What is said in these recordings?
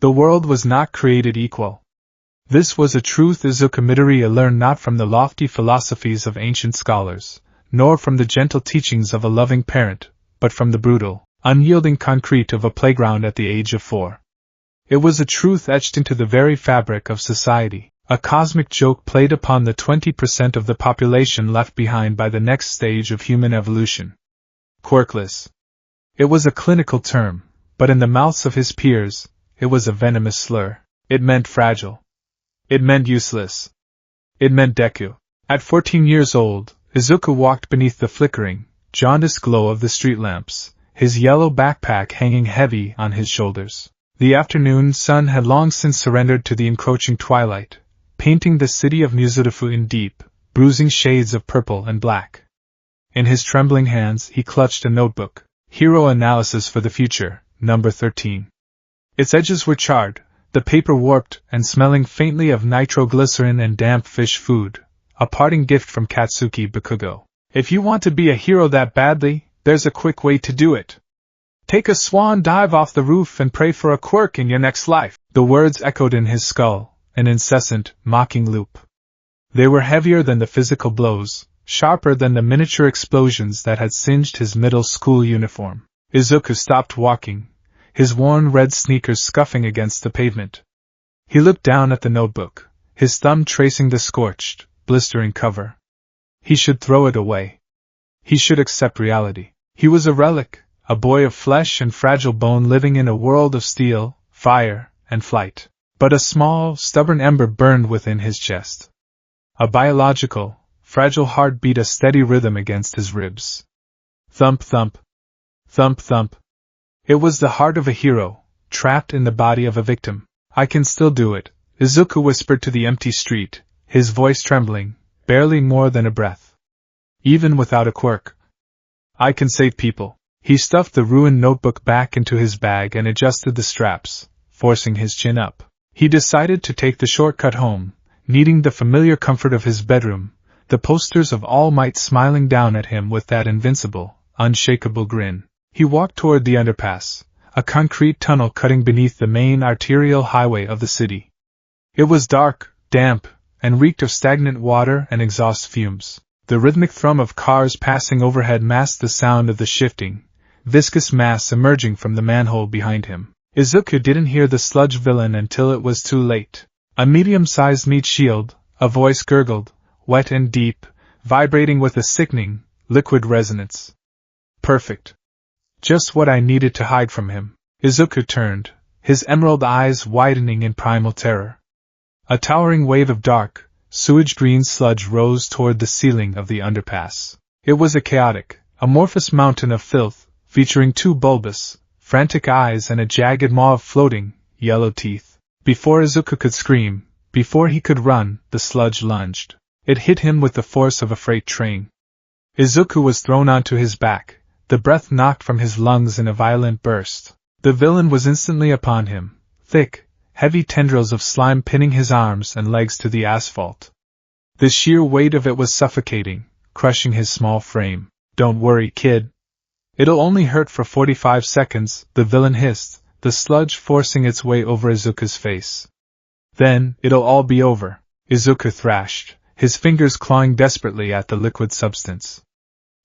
The world was not created equal. This was a truth Izuku Midoriya learned not from the lofty philosophies of ancient scholars, nor from the gentle teachings of a loving parent, but from the brutal, unyielding concrete of a playground at the age of 4. It was a truth etched into the very fabric of society, a cosmic joke played upon the 20% of the population left behind by the next stage of human evolution. Quirkless. It was a clinical term, but in the mouths of his peers, it was a venomous slur. It meant fragile. It meant useless. It meant Deku. At 14 years old, Izuku walked beneath the flickering, jaundiced glow of the street lamps, his yellow backpack hanging heavy on his shoulders. The afternoon sun had long since surrendered to the encroaching twilight, painting the city of Muzurifu in deep, bruising shades of purple and black. In his trembling hands he clutched a notebook, Hero Analysis for the Future, number 13. Its edges were charred, the paper warped and smelling faintly of nitroglycerin and damp fish food, a parting gift from Katsuki Bakugo. If you want to be a hero that badly, there's a quick way to do it. Take a swan dive off the roof and pray for a quirk in your next life. The words echoed in his skull, an incessant, mocking loop. They were heavier than the physical blows, sharper than the miniature explosions that had singed his middle school uniform. Izuku stopped walking, his worn red sneakers scuffing against the pavement. He looked down at the notebook, his thumb tracing the scorched, blistering cover. He should throw it away. He should accept reality. He was a relic, a boy of flesh and fragile bone living in a world of steel, fire, and flight. But a small, stubborn ember burned within his chest. A biological, fragile heart beat a steady rhythm against his ribs. Thump thump. Thump thump. It was the heart of a hero, trapped in the body of a victim. I can still do it, Izuku whispered to the empty street, his voice trembling, barely more than a breath. Even without a quirk. I can save people. He stuffed the ruined notebook back into his bag and adjusted the straps, forcing his chin up. He decided to take the shortcut home, needing the familiar comfort of his bedroom, the posters of All Might smiling down at him with that invincible, unshakable grin. He walked toward the underpass, a concrete tunnel cutting beneath the main arterial highway of the city. It was dark, damp, and reeked of stagnant water and exhaust fumes. The rhythmic thrum of cars passing overhead masked the sound of the shifting, viscous mass emerging from the manhole behind him. Izuku didn't hear the sludge villain until it was too late. A medium-sized meat shield, a voice gurgled, wet and deep, vibrating with a sickening, liquid resonance. Perfect. Just what I needed to hide from him. Izuku turned, his emerald eyes widening in primal terror. A towering wave of dark, sewage-green sludge rose toward the ceiling of the underpass. It was a chaotic, amorphous mountain of filth, featuring two bulbous, frantic eyes and a jagged maw of floating, yellow teeth. Before Izuku could scream, before he could run, the sludge lunged. It hit him with the force of a freight train. Izuku was thrown onto his back, the breath knocked from his lungs in a violent burst. The villain was instantly upon him, thick, heavy tendrils of slime pinning his arms and legs to the asphalt. The sheer weight of it was suffocating, crushing his small frame. Don't worry, kid. It'll only hurt for 45 seconds, the villain hissed, the sludge forcing its way over Izuku's face. Then, it'll all be over, Izuku thrashed, his fingers clawing desperately at the liquid substance.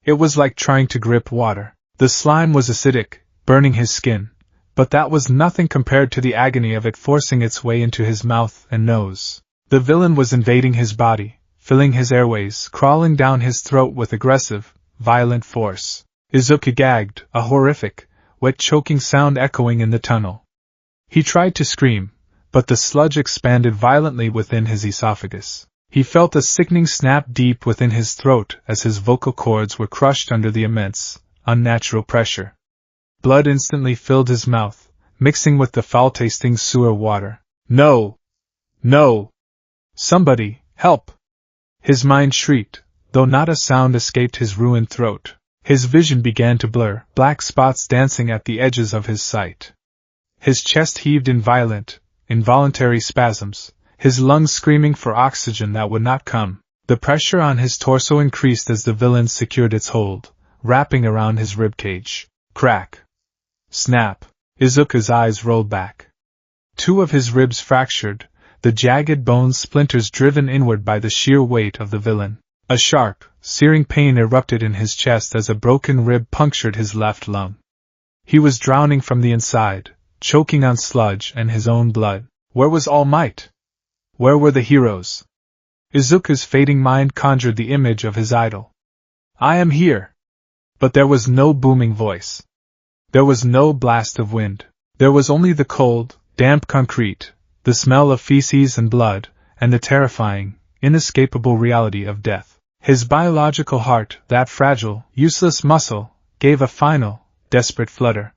It was like trying to grip water. The slime was acidic, burning his skin, but that was nothing compared to the agony of it forcing its way into his mouth and nose. The villain was invading his body, filling his airways, crawling down his throat with aggressive, violent force. Izuku gagged, a horrific, wet choking sound echoing in the tunnel. He tried to scream, but the sludge expanded violently within his esophagus. He felt a sickening snap deep within his throat as his vocal cords were crushed under the immense, unnatural pressure. Blood instantly filled his mouth, mixing with the foul-tasting sewer water. No! No! Somebody, help! His mind shrieked, though not a sound escaped his ruined throat. His vision began to blur, black spots dancing at the edges of his sight. His chest heaved in violent, involuntary spasms, his lungs screaming for oxygen that would not come. The pressure on his torso increased as the villain secured its hold, wrapping around his ribcage. Crack! Snap! Izuku's eyes rolled back. 2 of his ribs fractured, the jagged bone splinters driven inward by the sheer weight of the villain. A sharp, searing pain erupted in his chest as a broken rib punctured his left lung. He was drowning from the inside, choking on sludge and his own blood. Where was All Might? Where were the heroes? Izuku's fading mind conjured the image of his idol. I am here! But there was no booming voice. There was no blast of wind. There was only the cold, damp concrete, the smell of feces and blood, and the terrifying, inescapable reality of death. His biological heart, that fragile, useless muscle, gave a final, desperate flutter.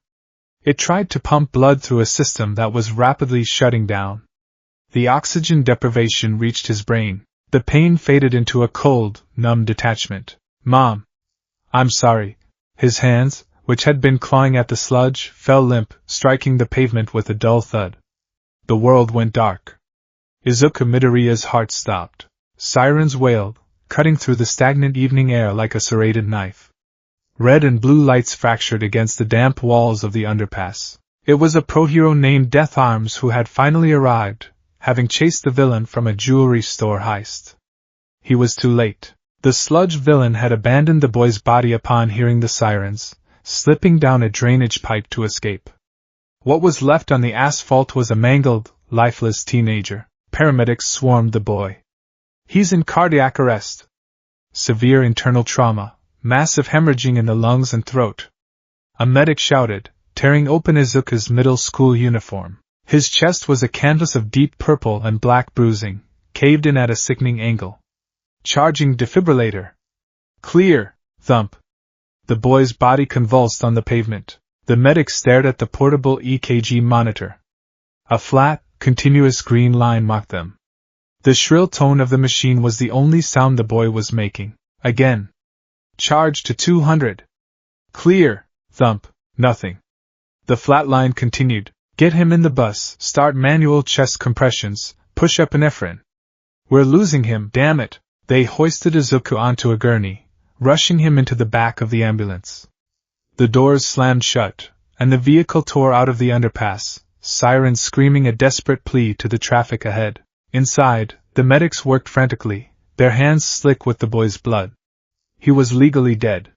It tried to pump blood through a system that was rapidly shutting down. The oxygen deprivation reached his brain. The pain faded into a cold, numb detachment. Mom! I'm sorry. His hands, which had been clawing at the sludge, fell limp, striking the pavement with a dull thud. The world went dark. Izuku Midoriya's heart stopped. Sirens wailed, cutting through the stagnant evening air like a serrated knife. Red and blue lights fractured against the damp walls of the underpass. It was a pro-hero named Death Arms who had finally arrived, having chased the villain from a jewelry store heist. He was too late. The sludge villain had abandoned the boy's body upon hearing the sirens, slipping down a drainage pipe to escape. What was left on the asphalt was a mangled, lifeless teenager. Paramedics swarmed the boy. He's in cardiac arrest. Severe internal trauma, massive hemorrhaging in the lungs and throat. A medic shouted, tearing open Izuku's middle school uniform. His chest was a canvas of deep purple and black bruising, caved in at a sickening angle. Charging defibrillator. Clear! Thump. The boy's body convulsed on the pavement. The medic stared at the portable EKG monitor. A flat, continuous green line marked them. The shrill tone of the machine was the only sound the boy was making. Again. Charge to 200. Clear. Thump. Nothing. The flat line continued. Get him in the bus. Start manual chest compressions. Push epinephrine. We're losing him, damn it. They hoisted Izuku onto a gurney, rushing him into the back of the ambulance. The doors slammed shut, and the vehicle tore out of the underpass, sirens screaming a desperate plea to the traffic ahead. Inside, the medics worked frantically, their hands slick with the boy's blood. He was legally dead.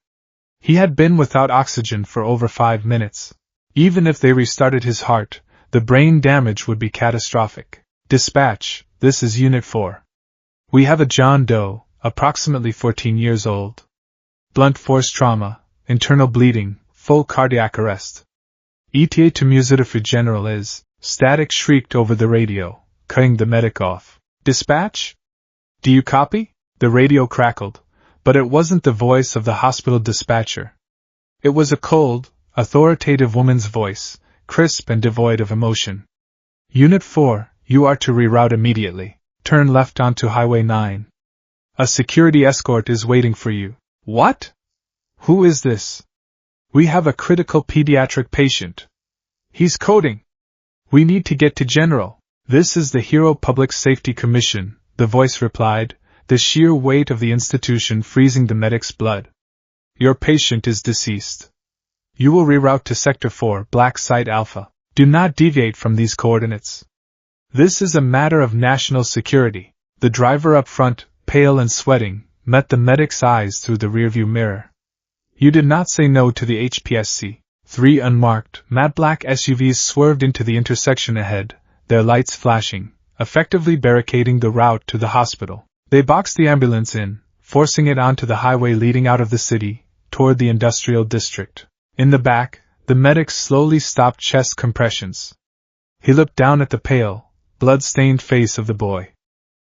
He had been without oxygen for over 5 minutes. Even if they restarted his heart, the brain damage would be catastrophic. Dispatch, this is Unit 4. We have a John Doe, approximately 14 years old. Blunt force trauma, internal bleeding, full cardiac arrest. ETA to Musitifu General is, static shrieked over the radio, cutting the medic off. Dispatch? Do you copy? The radio crackled, but it wasn't the voice of the hospital dispatcher. It was a cold, authoritative woman's voice, crisp and devoid of emotion. Unit 4, you are to reroute immediately. Turn left onto Highway 9. A security escort is waiting for you. What? Who is this? We have a critical pediatric patient. He's coding. We need to get to General. This is the Hero Public Safety Commission, the voice replied, the sheer weight of the institution freezing the medic's blood. Your patient is deceased. You will reroute to Sector 4, Black Site Alpha. Do not deviate from these coordinates. This is a matter of national security. The driver up front, pale and sweating, met the medic's eyes through the rearview mirror. You did not say no to the HPSC. 3 unmarked, matte black SUVs swerved into the intersection ahead, their lights flashing, effectively barricading the route to the hospital. They boxed the ambulance in, forcing it onto the highway leading out of the city, toward the industrial district. In the back, the medics slowly stopped chest compressions. He looked down at the pale, blood-stained face of the boy.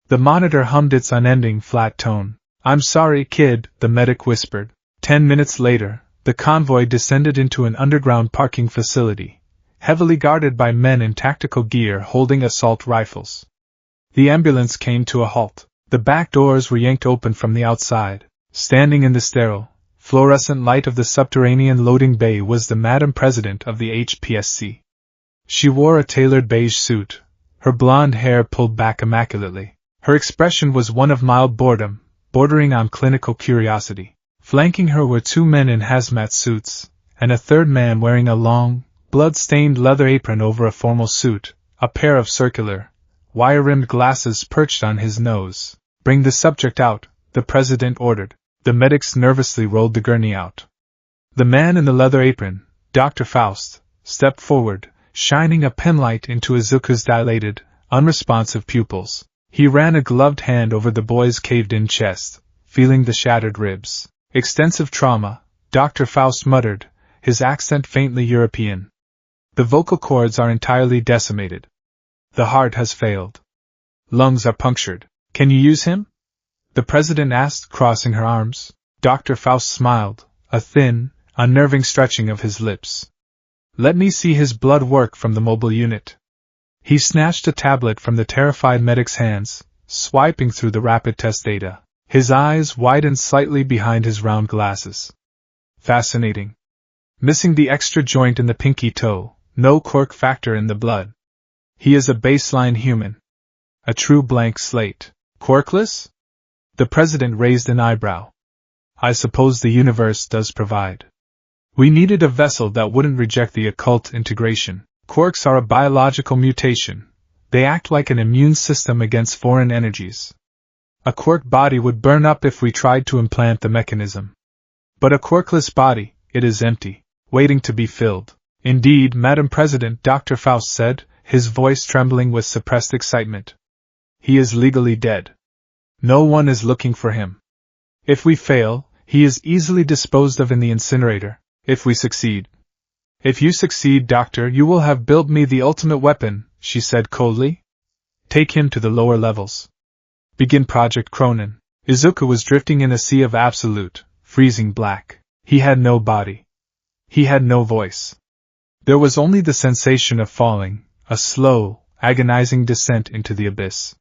The monitor hummed its unending flat tone. I'm sorry, kid, the medic whispered. 10 minutes later, the convoy descended into an underground parking facility, heavily guarded by men in tactical gear holding assault rifles. The ambulance came to a halt. The back doors were yanked open from the outside. Standing in the sterile, fluorescent light of the subterranean loading bay was the Madam President of the HPSC. She wore a tailored beige suit, her blonde hair pulled back immaculately. Her expression was one of mild boredom, bordering on clinical curiosity. Flanking her were 2 men in hazmat suits, and a third man wearing a long, blood-stained leather apron over a formal suit, a pair of circular, wire-rimmed glasses perched on his nose. "Bring the subject out," the president ordered. The medics nervously rolled the gurney out. The man in the leather apron, Dr. Faust, stepped forward, shining a penlight into Izuku's dilated, unresponsive pupils. He ran a gloved hand over the boy's caved-in chest, feeling the shattered ribs. "Extensive trauma," Dr. Faust muttered, his accent faintly European. "The vocal cords are entirely decimated. The heart has failed. Lungs are punctured. Can you use him?" the president asked, crossing her arms. Dr. Faust smiled, a thin, unnerving stretching of his lips. "Let me see his blood work from the mobile unit." He snatched a tablet from the terrified medic's hands, swiping through the rapid test data. His eyes widened slightly behind his round glasses. "Fascinating. Missing the extra joint in the pinky toe, no quirk factor in the blood. He is a baseline human. A true blank slate. Quirkless?" The president raised an eyebrow. "I suppose the universe does provide. We needed a vessel that wouldn't reject the occult integration. Quirks are a biological mutation. They act like an immune system against foreign energies. A quirk body would burn up if we tried to implant the mechanism. But a quirkless body, it is empty, waiting to be filled." "Indeed, Madam President," Dr. Faust said, his voice trembling with suppressed excitement. "He is legally dead. No one is looking for him. If we fail, he is easily disposed of in the incinerator. If we succeed—" "If you succeed, Doctor, you will have built me the ultimate weapon," she said coldly. "Take him to the lower levels. Begin Project Kroenen." Izuku was drifting in a sea of absolute, freezing black. He had no body. He had no voice. There was only the sensation of falling, a slow, agonizing descent into the abyss.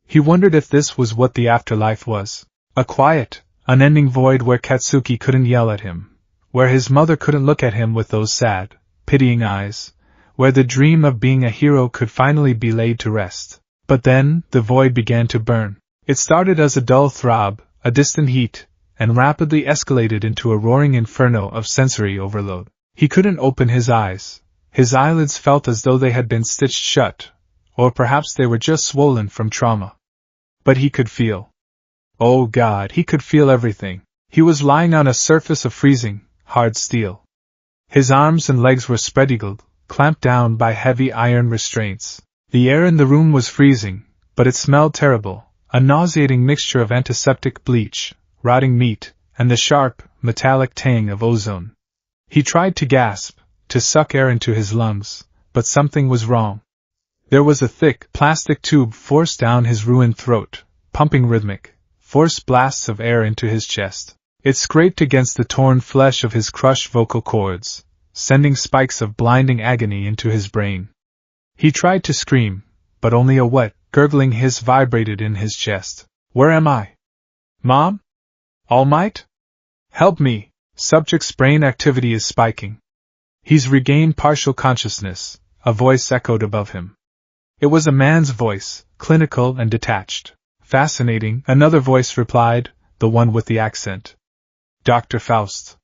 He wondered if this was what the afterlife was. A quiet, unending void where Katsuki couldn't yell at him, where his mother couldn't look at him with those sad, pitying eyes, where the dream of being a hero could finally be laid to rest. But then, the void began to burn. It started as a dull throb, a distant heat, and rapidly escalated into a roaring inferno of sensory overload. He couldn't open his eyes. His eyelids felt as though they had been stitched shut, or perhaps they were just swollen from trauma. But he could feel. Oh God, he could feel everything. He was lying on a surface of freezing, hard steel. His arms and legs were spread-eagled, clamped down by heavy iron restraints. The air in the room was freezing, but it smelled terrible, a nauseating mixture of antiseptic bleach, rotting meat, and the sharp, metallic tang of ozone. He tried to gasp, to suck air into his lungs, but something was wrong. There was a thick, plastic tube forced down his ruined throat, pumping rhythmic, forced blasts of air into his chest. It scraped against the torn flesh of his crushed vocal cords, sending spikes of blinding agony into his brain. He tried to scream, but only a wet, gurgling hiss vibrated in his chest. "Where am I? Mom? All Might? Help me! Subject's brain activity is spiking. He's regained partial consciousness," a voice echoed above him. It was a man's voice, clinical and detached. "Fascinating," another voice replied, the one with the accent. "Dr. Faust.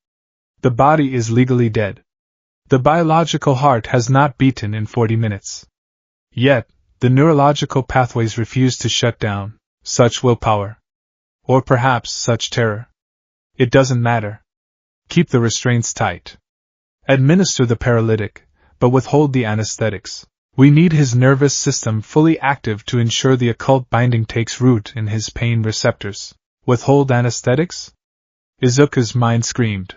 The body is legally dead. The biological heart has not beaten in 40 minutes. Yet, the neurological pathways refuse to shut down. Such willpower. Or perhaps such terror. It doesn't matter. Keep the restraints tight. Administer the paralytic, but withhold the anesthetics. We need his nervous system fully active to ensure the occult binding takes root in his pain receptors. Withhold anesthetics? Izuku's mind screamed.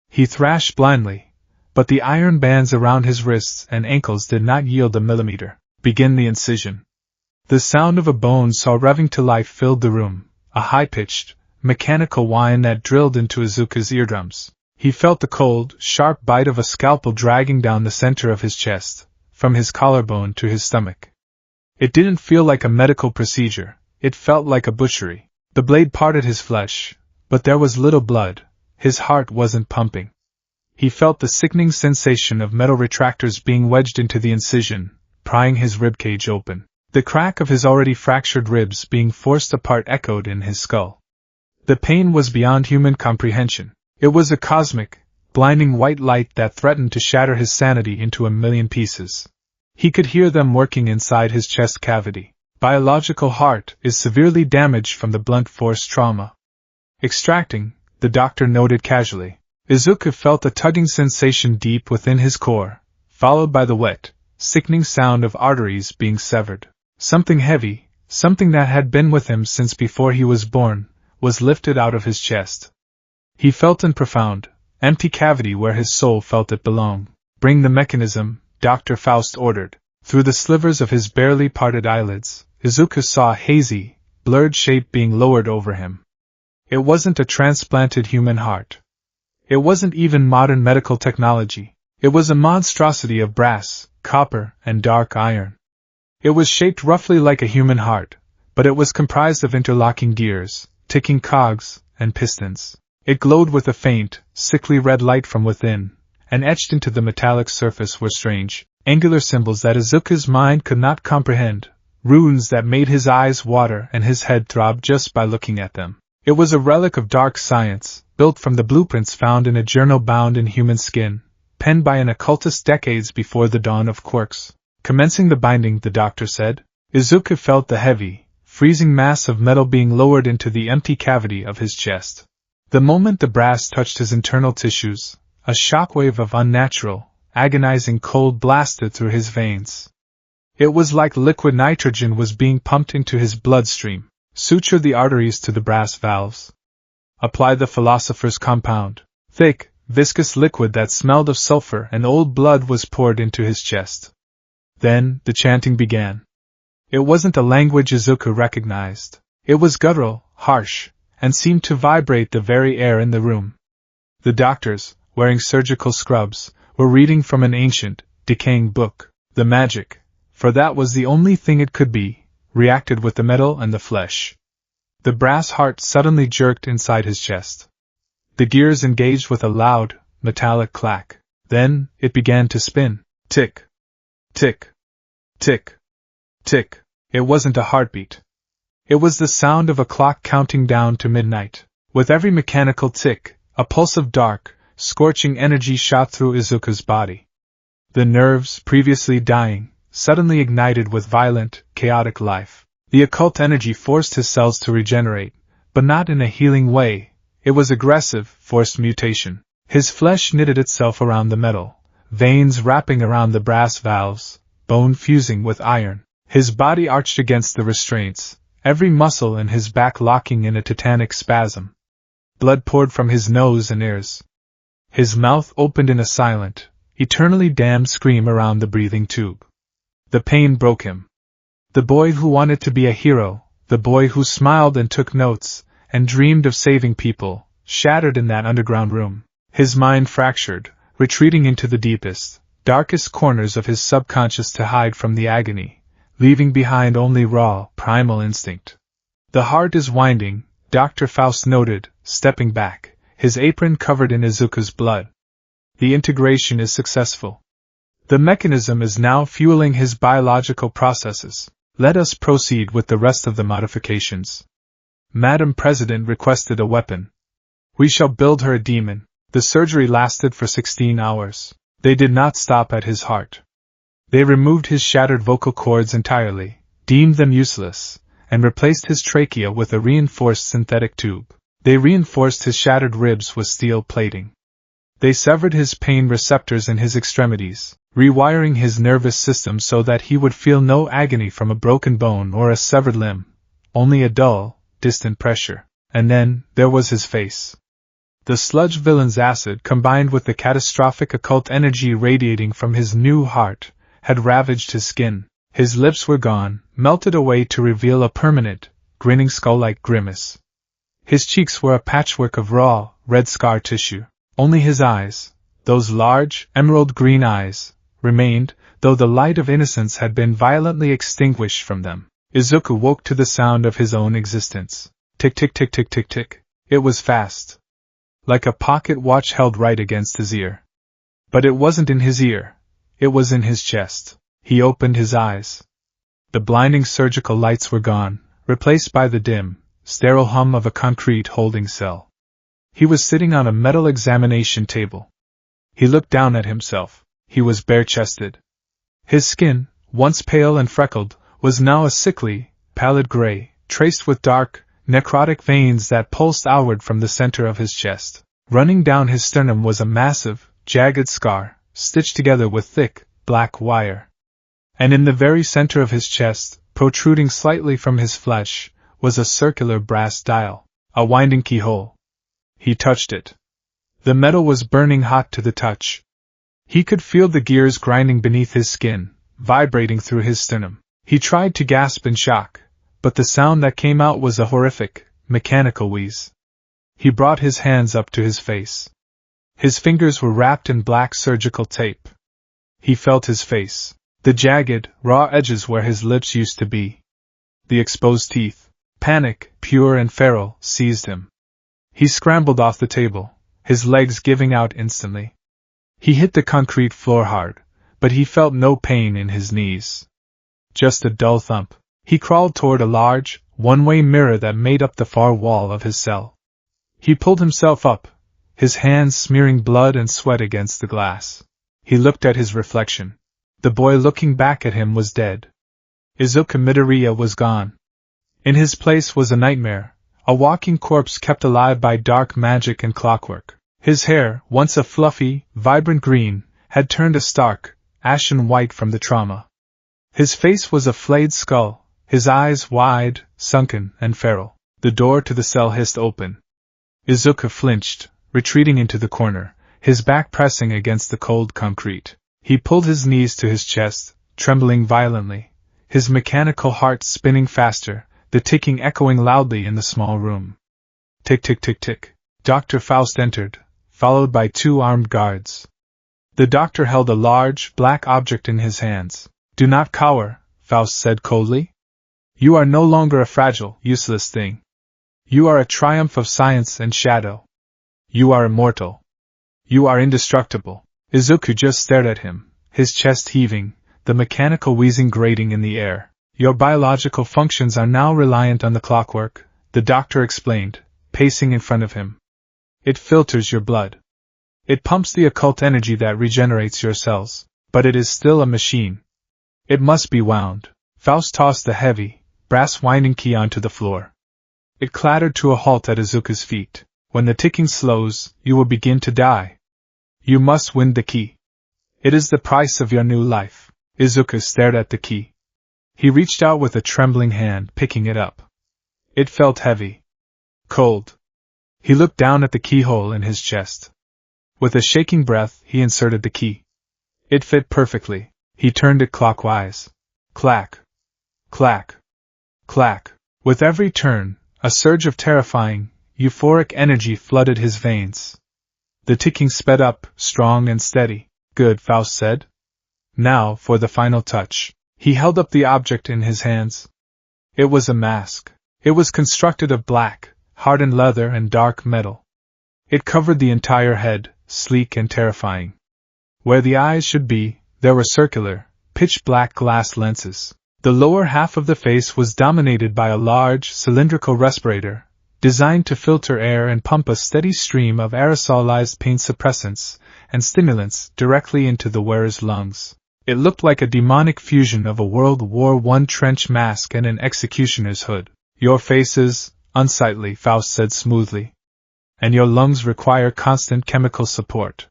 He thrashed blindly, but the iron bands around his wrists and ankles did not yield a millimeter. Begin the incision. The sound of a bone saw revving to life filled the room, a high-pitched, mechanical whine that drilled into Izuku's eardrums. He felt the cold, sharp bite of a scalpel dragging down the center of his chest, from his collarbone to his stomach. It didn't feel like a medical procedure, it felt like a butchery. The blade parted his flesh, but there was little blood, his heart wasn't pumping. He felt the sickening sensation of metal retractors being wedged into the incision, prying his ribcage open. The crack of his already fractured ribs being forced apart echoed in his skull. The pain was beyond human comprehension. It was a cosmic, blinding white light that threatened to shatter his sanity into a million pieces. He could hear them working inside his chest cavity. Biological heart is severely damaged from the blunt force trauma. Extracting, the doctor noted casually. Izuku felt a tugging sensation deep within his core, followed by the wet, sickening sound of arteries being severed. Something heavy, something that had been with him since before he was born, was lifted out of his chest. He felt in profound, empty cavity where his soul felt it belonged. Bring the mechanism, Dr. Faust ordered. Through the slivers of his barely parted eyelids, Izuku saw a hazy, blurred shape being lowered over him. It wasn't a transplanted human heart. It wasn't even modern medical technology. It was a monstrosity of brass, copper, and dark iron. It was shaped roughly like a human heart, but it was comprised of interlocking gears, ticking cogs, and pistons. It glowed with a faint, sickly red light from within, and etched into the metallic surface were strange, angular symbols that Izuku's mind could not comprehend, runes that made his eyes water and his head throb just by looking at them. It was a relic of dark science, built from the blueprints found in a journal bound in human skin, penned by an occultist decades before the dawn of quirks. Commencing the binding, the doctor said. Izuku felt the heavy, freezing mass of metal being lowered into the empty cavity of his chest. The moment the brass touched his internal tissues, a shockwave of unnatural, agonizing cold blasted through his veins. It was like liquid nitrogen was being pumped into his bloodstream. Suture the arteries to the brass valves. Apply the philosopher's compound. Thick, viscous liquid that smelled of sulfur and old blood was poured into his chest. Then, the chanting began. It wasn't a language Izuku recognized. It was guttural, harsh, and seemed to vibrate the very air in the room. The doctors, wearing surgical scrubs, were reading from an ancient, decaying book. The magic, for that was the only thing it could be, reacted with the metal and the flesh. The brass heart suddenly jerked inside his chest. The gears engaged with a loud, metallic clack. Then, it began to spin. Tick. Tick. Tick. Tick. It wasn't a heartbeat. It was the sound of a clock counting down to midnight. With every mechanical tick, a pulse of dark, scorching energy shot through Izuku's body. The nerves, previously dying, suddenly ignited with violent, chaotic life. The occult energy forced his cells to regenerate, but not in a healing way. It was aggressive, forced mutation. His flesh knitted itself around the metal, veins wrapping around the brass valves, bone fusing with iron. His body arched against the restraints, every muscle in his back locking in a tetanic spasm. Blood poured from his nose and ears. His mouth opened in a silent, eternally damned scream around the breathing tube. The pain broke him. The boy who wanted to be a hero, the boy who smiled and took notes, and dreamed of saving people, shattered in that underground room. His mind fractured, retreating into the deepest, darkest corners of his subconscious to hide from the agony, leaving behind only raw, primal instinct. The heart is winding, Dr. Faust noted, stepping back, his apron covered in Izuku's blood. The integration is successful. The mechanism is now fueling his biological processes. Let us proceed with the rest of the modifications. Madam President requested a weapon. We shall build her a demon. The surgery lasted for 16 hours. They did not stop at his heart. They removed his shattered vocal cords entirely, deemed them useless, and replaced his trachea with a reinforced synthetic tube. They reinforced his shattered ribs with steel plating. They severed his pain receptors in his extremities, rewiring his nervous system so that he would feel no agony from a broken bone or a severed limb, only a dull, distant pressure. And then, there was his face. The sludge villain's acid combined with the catastrophic occult energy radiating from his new heart, had ravaged his skin. His lips were gone, melted away to reveal a permanent, grinning skull-like grimace. His cheeks were a patchwork of raw, red scar tissue. Only his eyes, those large, emerald-green eyes, remained, though the light of innocence had been violently extinguished from them. Izuku woke to the sound of his own existence. Tick tick tick tick tick tick. It was fast. Like a pocket watch held right against his ear. But it wasn't in his ear. It was in his chest. He opened his eyes. The blinding surgical lights were gone, replaced by the dim, sterile hum of a concrete holding cell. He was sitting on a metal examination table. He looked down at himself. He was bare-chested. His skin, once pale and freckled, was now a sickly, pallid gray, traced with dark, necrotic veins that pulsed outward from the center of his chest. Running down his sternum was a massive, jagged scar, stitched together with thick, black wire. And in the very center of his chest, protruding slightly from his flesh, was a circular brass dial, a winding keyhole. He touched it. The metal was burning hot to the touch. He could feel the gears grinding beneath his skin, vibrating through his sternum. He tried to gasp in shock, but the sound that came out was a horrific, mechanical wheeze. He brought his hands up to his face. His fingers were wrapped in black surgical tape. He felt his face, the jagged, raw edges where his lips used to be. The exposed teeth. Panic, pure and feral, seized him. He scrambled off the table, his legs giving out instantly. He hit the concrete floor hard, but he felt no pain in his knees. Just a dull thump. He crawled toward a large, one-way mirror that made up the far wall of his cell. He pulled himself up, his hands smearing blood and sweat against the glass. He looked at his reflection. The boy looking back at him was dead. Izuku Midoriya was gone. In his place was a nightmare, a walking corpse kept alive by dark magic and clockwork. His hair, once a fluffy, vibrant green, had turned a stark, ashen white from the trauma. His face was a flayed skull, his eyes wide, sunken, and feral. The door to the cell hissed open. Izuku flinched, retreating into the corner, his back pressing against the cold concrete. He pulled his knees to his chest, trembling violently, his mechanical heart spinning faster, the ticking echoing loudly in the small room. Tick tick tick tick. Dr. Faust entered, followed by 2 armed guards. The doctor held a large, black object in his hands. "Do not cower," Faust said coldly. "You are no longer a fragile, useless thing. You are a triumph of science and shadow. You are immortal. You are indestructible." Izuku just stared at him, his chest heaving, the mechanical wheezing grating in the air. "Your biological functions are now reliant on the clockwork," the doctor explained, pacing in front of him. "It filters your blood. It pumps the occult energy that regenerates your cells, but it is still a machine. It must be wound." Faust tossed the heavy, brass winding key onto the floor. It clattered to a halt at Izuku's feet. "When the ticking slows, you will begin to die. You must wind the key. It is the price of your new life." Izuku stared at the key. He reached out with a trembling hand, picking it up. It felt heavy. Cold. He looked down at the keyhole in his chest. With a shaking breath, he inserted the key. It fit perfectly. He turned it clockwise. Clack. Clack. Clack. With every turn, a surge of terrifying, euphoric energy flooded his veins. The ticking sped up, strong and steady. "Good," Faust said. "Now, for the final touch." He held up the object in his hands. It was a mask. It was constructed of black, hardened leather and dark metal. It covered the entire head, sleek and terrifying. Where the eyes should be, there were circular, pitch-black glass lenses. The lower half of the face was dominated by a large, cylindrical respirator, designed to filter air and pump a steady stream of aerosolized pain suppressants and stimulants directly into the wearer's lungs. It looked like a demonic fusion of a World War I trench mask and an executioner's hood. "Your face is unsightly," Faust said smoothly. "And your lungs require constant chemical support.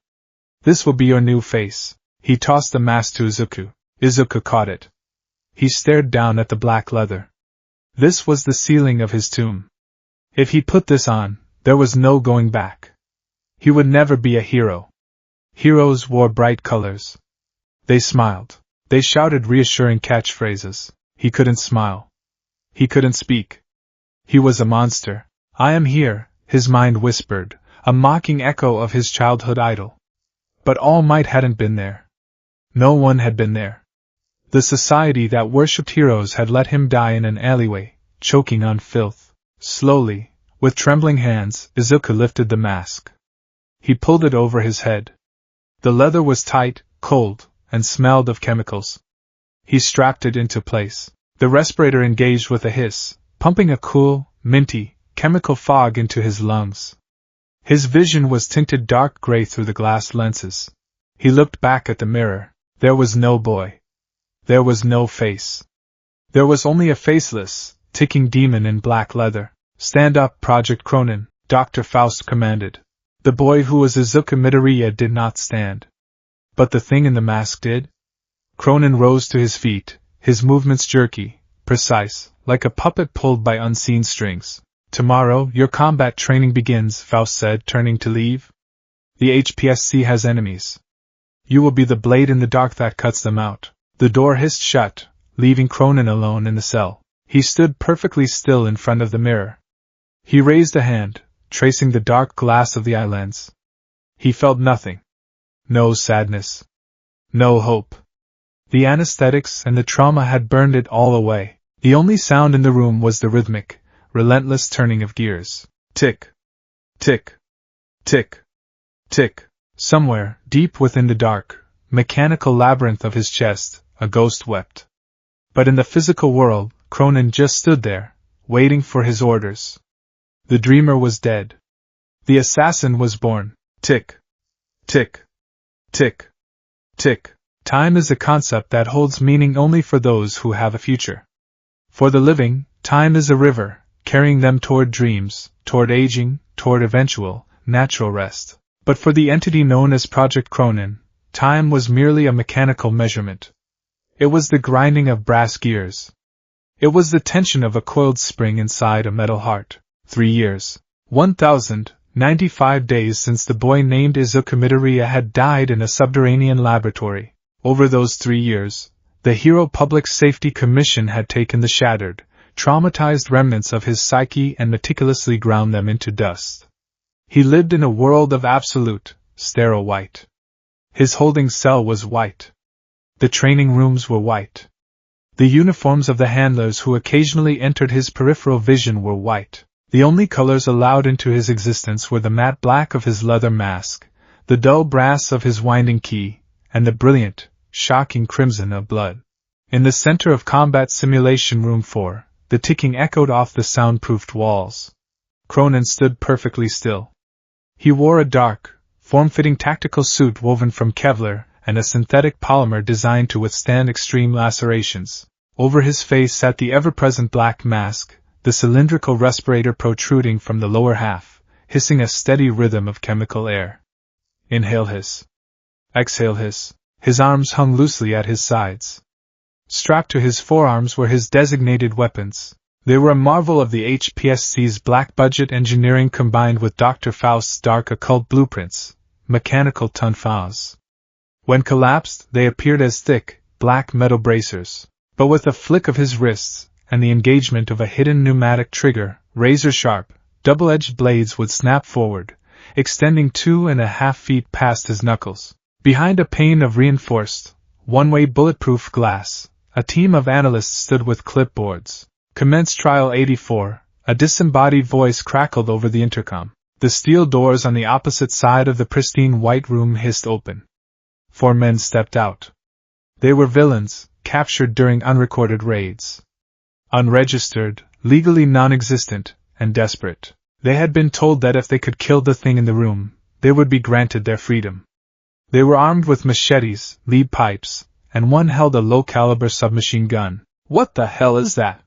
This will be your new face." He tossed the mask to Izuku. Izuku caught it. He stared down at the black leather. This was the ceiling of his tomb. If he put this on, there was no going back. He would never be a hero. Heroes wore bright colors. They smiled. They shouted reassuring catchphrases. He couldn't smile. He couldn't speak. He was a monster. "I am here," his mind whispered, a mocking echo of his childhood idol. But All Might hadn't been there. No one had been there. The society that worshipped heroes had let him die in an alleyway, choking on filth. Slowly, with trembling hands, Izuku lifted the mask. He pulled it over his head. The leather was tight, cold, and smelled of chemicals. He strapped it into place. The respirator engaged with a hiss, pumping a cool, minty, chemical fog into his lungs. His vision was tinted dark gray through the glass lenses. He looked back at the mirror. There was no boy. There was no face. There was only a faceless, ticking demon in black leather. "Stand up, Project Kroenen," Dr. Faust commanded. The boy who was Izuku Midoriya did not stand. But the thing in the mask did? Kroenen rose to his feet, his movements jerky, precise, like a puppet pulled by unseen strings. "Tomorrow, your combat training begins," Faust said, turning to leave. "The HPSC has enemies. You will be the blade in the dark that cuts them out." The door hissed shut, leaving Kroenen alone in the cell. He stood perfectly still in front of the mirror. He raised a hand, tracing the dark glass of the eye lens. He felt nothing. No sadness. No hope. The anesthetics and the trauma had burned it all away. The only sound in the room was the rhythmic, relentless turning of gears. Tick. Tick. Tick. Tick. Somewhere, deep within the dark, mechanical labyrinth of his chest, a ghost wept. But in the physical world, Kroenen just stood there, waiting for his orders. The dreamer was dead. The assassin was born. Tick. Tick. Tick. Tick. Time is a concept that holds meaning only for those who have a future. For the living, time is a river, carrying them toward dreams, toward aging, toward eventual, natural rest. But for the entity known as Project Kroenen, time was merely a mechanical measurement. It was the grinding of brass gears. It was the tension of a coiled spring inside a metal heart. 3 years. 1,095 days since the boy named Izuku Midoriya had died in a subterranean laboratory. Over those 3 years, the Hero Public Safety Commission had taken the shattered, traumatized remnants of his psyche and meticulously ground them into dust. He lived in a world of absolute, sterile white. His holding cell was white. The training rooms were white. The uniforms of the handlers who occasionally entered his peripheral vision were white. The only colors allowed into his existence were the matte black of his leather mask, the dull brass of his winding key, and the brilliant, shocking crimson of blood. In the center of Combat Simulation Room 4, the ticking echoed off the soundproofed walls. Kroenen stood perfectly still. He wore a dark, form-fitting tactical suit woven from Kevlar and a synthetic polymer designed to withstand extreme lacerations. Over his face sat the ever-present black mask, the cylindrical respirator protruding from the lower half, hissing a steady rhythm of chemical air. Inhale hiss. Exhale hiss. His arms hung loosely at his sides. Strapped to his forearms were his designated weapons. They were a marvel of the HPSC's black budget engineering combined with Dr. Faust's dark occult blueprints, mechanical tonfas. When collapsed, they appeared as thick, black metal bracers. But with a flick of his wrists, and the engagement of a hidden pneumatic trigger, razor-sharp, double-edged blades would snap forward, extending 2.5 feet past his knuckles. Behind a pane of reinforced, one-way bulletproof glass, a team of analysts stood with clipboards. "Commence Trial 84, a disembodied voice crackled over the intercom. The steel doors on the opposite side of the pristine white room hissed open. 4 men stepped out. They were villains, captured during unrecorded raids. Unregistered, legally non-existent, and desperate. They had been told that if they could kill the thing in the room, they would be granted their freedom. They were armed with machetes, lead pipes, and one held a low-caliber submachine gun. "What the hell is that?"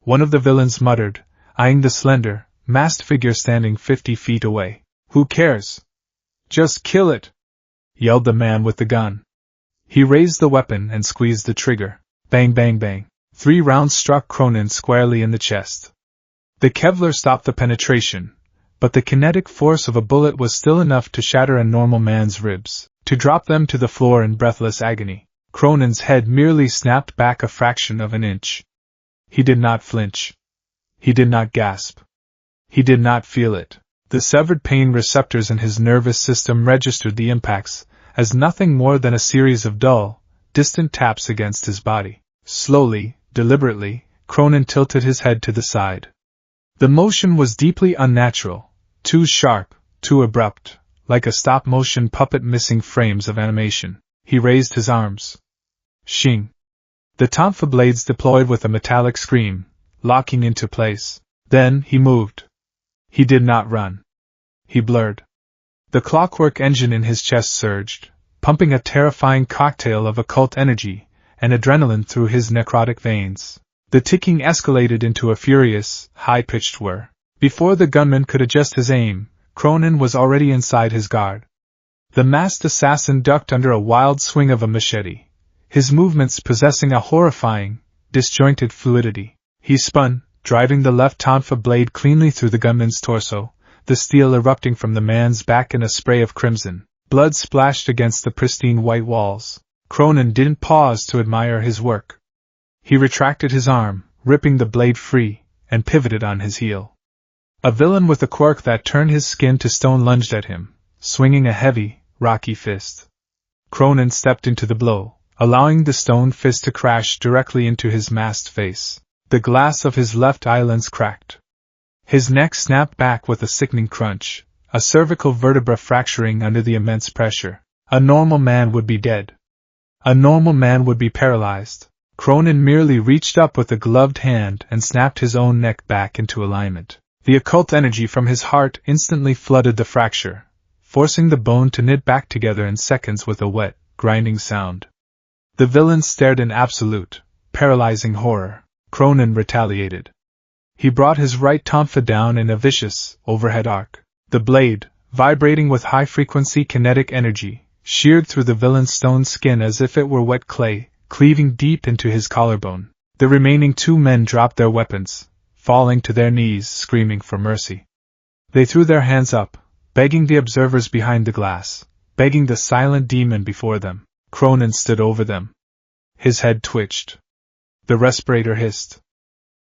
one of the villains muttered, eyeing the slender, masked figure standing 50 feet away. "Who cares? Just kill it!" yelled the man with the gun. He raised the weapon and squeezed the trigger. Bang, bang, bang. 3 rounds struck Kroenen squarely in the chest. The Kevlar stopped the penetration, but the kinetic force of a bullet was still enough to shatter a normal man's ribs, to drop them to the floor in breathless agony. Kroenen's head merely snapped back a fraction of an inch. He did not flinch. He did not gasp. He did not feel it. The severed pain receptors in his nervous system registered the impacts as nothing more than a series of dull, distant taps against his body. Slowly, deliberately, Kroenen tilted his head to the side. The motion was deeply unnatural, too sharp, too abrupt, like a stop-motion puppet missing frames of animation. He raised his arms. Shing! The tonfa blades deployed with a metallic scream, locking into place. Then he moved. He did not run. He blurred. The clockwork engine in his chest surged, pumping a terrifying cocktail of occult energy, and adrenaline through his necrotic veins. The ticking escalated into a furious, high-pitched whir. Before the gunman could adjust his aim, Kroenen was already inside his guard. The masked assassin ducked under a wild swing of a machete, his movements possessing a horrifying, disjointed fluidity. He spun, driving the left tonfa blade cleanly through the gunman's torso, the steel erupting from the man's back in a spray of crimson. Blood splashed against the pristine white walls. Kroenen didn't pause to admire his work. He retracted his arm, ripping the blade free, and pivoted on his heel. A villain with a quirk that turned his skin to stone lunged at him, swinging a heavy, rocky fist. Kroenen stepped into the blow, allowing the stone fist to crash directly into his masked face. The glass of his left eye lens cracked. His neck snapped back with a sickening crunch, a cervical vertebra fracturing under the immense pressure. A normal man would be dead. A normal man would be paralyzed. Kroenen merely reached up with a gloved hand and snapped his own neck back into alignment. The occult energy from his heart instantly flooded the fracture, forcing the bone to knit back together in seconds with a wet, grinding sound. The villain stared in absolute, paralyzing horror. Kroenen retaliated. He brought his right tonfa down in a vicious, overhead arc. The blade, vibrating with high-frequency kinetic energy, sheared through the villain's stone skin as if it were wet clay, cleaving deep into his collarbone. The remaining two men dropped their weapons, falling to their knees, screaming for mercy. They threw their hands up, begging the observers behind the glass, begging the silent demon before them. Kroenen stood over them. His head twitched. The respirator hissed.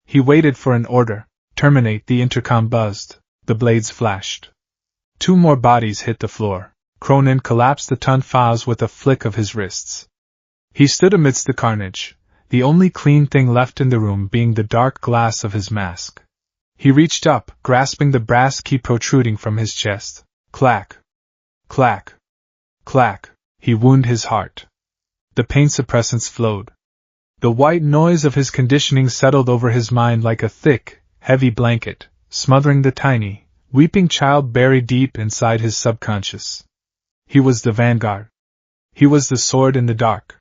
He waited for an order. Terminate. The intercom buzzed. The blades flashed. Two more bodies hit the floor. Kroenen collapsed the tonfas with a flick of his wrists. He stood amidst the carnage, the only clean thing left in the room being the dark glass of his mask. He reached up, grasping the brass key protruding from his chest. Clack! Clack! Clack! He wounded his heart. The pain suppressants flowed. The white noise of his conditioning settled over his mind like a thick, heavy blanket, smothering the tiny, weeping child buried deep inside his subconscious. He was the vanguard. He was the sword in the dark.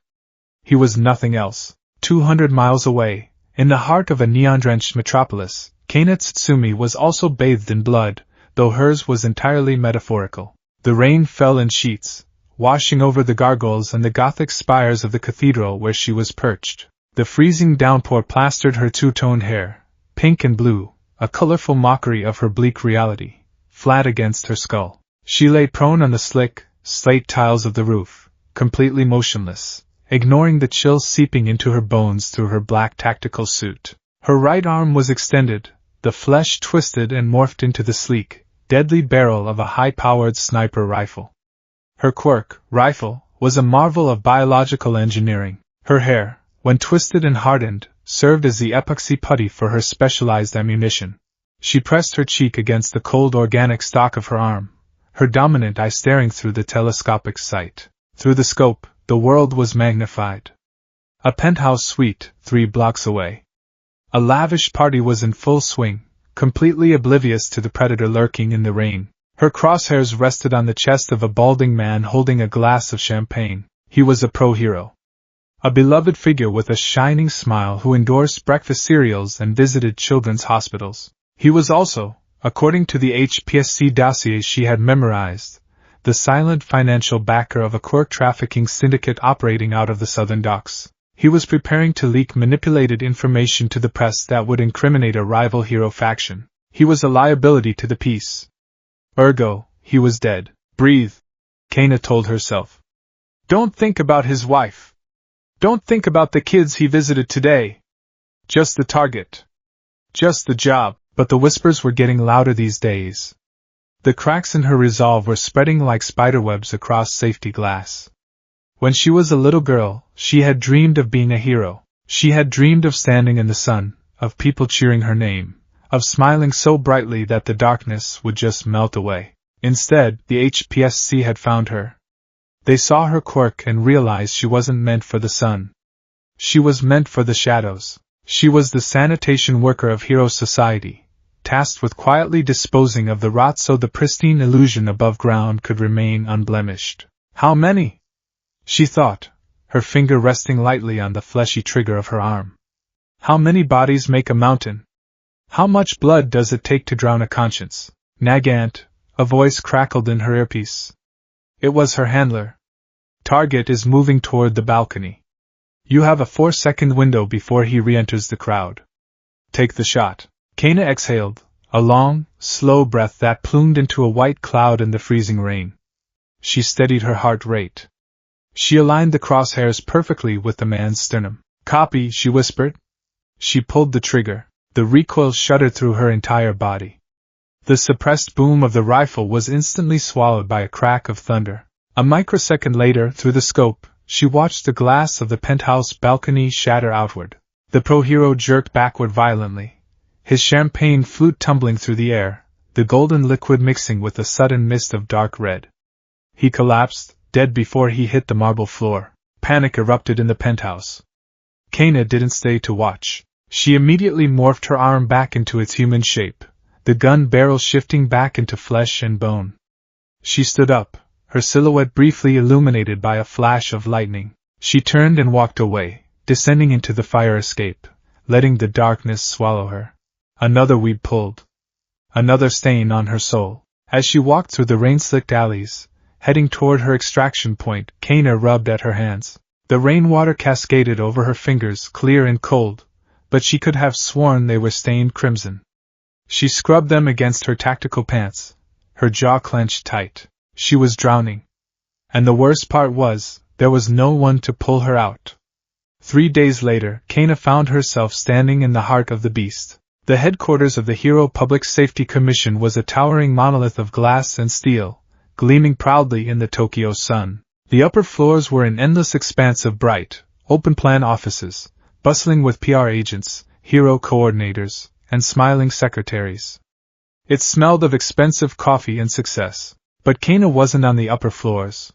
He was nothing else. 200 miles away, in the heart of a neon-drenched metropolis, Kana Tsutsumi was also bathed in blood, though hers was entirely metaphorical. The rain fell in sheets, washing over the gargoyles and the Gothic spires of the cathedral where she was perched. The freezing downpour plastered her two-toned hair, pink and blue, a colorful mockery of her bleak reality, flat against her skull. She lay prone on the slick, slate tiles of the roof, completely motionless, ignoring the chill seeping into her bones through her black tactical suit. Her right arm was extended, the flesh twisted and morphed into the sleek, deadly barrel of a high-powered sniper rifle. Her quirk, rifle, was a marvel of biological engineering. Her hair, when twisted and hardened, served as the epoxy putty for her specialized ammunition. She pressed her cheek against the cold organic stock of her arm, her dominant eye staring through the telescopic sight. Through the scope, the world was magnified. A penthouse suite, 3 blocks away. A lavish party was in full swing, completely oblivious to the predator lurking in the rain. Her crosshairs rested on the chest of a balding man holding a glass of champagne. He was a pro-hero. A beloved figure with a shining smile who endorsed breakfast cereals and visited children's hospitals. He was also, according to the HPSC dossiers she had memorized, the silent financial backer of a quirk trafficking syndicate operating out of the southern docks. He was preparing to leak manipulated information to the press that would incriminate a rival hero faction. He was a liability to the peace. Ergo, he was dead. Breathe, Kana told herself. Don't think about his wife. Don't think about the kids he visited today. Just the target. Just the job. But the whispers were getting louder these days. The cracks in her resolve were spreading like spiderwebs across safety glass. When she was a little girl, she had dreamed of being a hero. She had dreamed of standing in the sun, of people cheering her name, of smiling so brightly that the darkness would just melt away. Instead, the HPSC had found her. They saw her quirk and realized she wasn't meant for the sun. She was meant for the shadows. She was the sanitation worker of hero society, tasked with quietly disposing of the rot so the pristine illusion above ground could remain unblemished. How many? She thought, her finger resting lightly on the fleshy trigger of her arm. How many bodies make a mountain? How much blood does it take to drown a conscience? Nagant, a voice crackled in her earpiece. It was her handler. Target is moving toward the balcony. You have a 4-second window before he re-enters the crowd. Take the shot. Kana exhaled, a long, slow breath that plumed into a white cloud in the freezing rain. She steadied her heart rate. She aligned the crosshairs perfectly with the man's sternum. Copy, she whispered. She pulled the trigger. The recoil shuddered through her entire body. The suppressed boom of the rifle was instantly swallowed by a crack of thunder. A microsecond later, through the scope, she watched the glass of the penthouse balcony shatter outward. The pro-hero jerked backward violently, his champagne flute tumbling through the air, the golden liquid mixing with a sudden mist of dark red. He collapsed, dead before he hit the marble floor. Panic erupted in the penthouse. Kana didn't stay to watch. She immediately morphed her arm back into its human shape, the gun barrel shifting back into flesh and bone. She stood up, her silhouette briefly illuminated by a flash of lightning. She turned and walked away, descending into the fire escape, letting the darkness swallow her. Another weed pulled. Another stain on her soul. As she walked through the rain-slicked alleys, heading toward her extraction point, Kana rubbed at her hands. The rainwater cascaded over her fingers, clear and cold, but she could have sworn they were stained crimson. She scrubbed them against her tactical pants, her jaw clenched tight. She was drowning. And the worst part was, there was no one to pull her out. 3 days later, Kana found herself standing in the heart of the beast. The headquarters of the Hero Public Safety Commission was a towering monolith of glass and steel, gleaming proudly in the Tokyo sun. The upper floors were an endless expanse of bright, open-plan offices, bustling with PR agents, hero coordinators, and smiling secretaries. It smelled of expensive coffee and success. But Kana wasn't on the upper floors.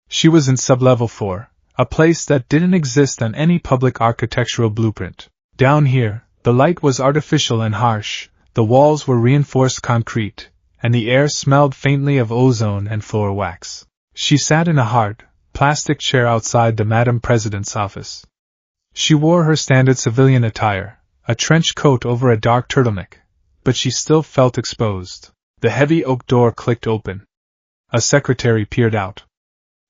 She was in Sublevel 4, a place that didn't exist on any public architectural blueprint. Down here, the light was artificial and harsh, the walls were reinforced concrete, and the air smelled faintly of ozone and floor wax. She sat in a hard, plastic chair outside the Madam President's office. She wore her standard civilian attire, a trench coat over a dark turtleneck, but she still felt exposed. The heavy oak door clicked open. A secretary peered out.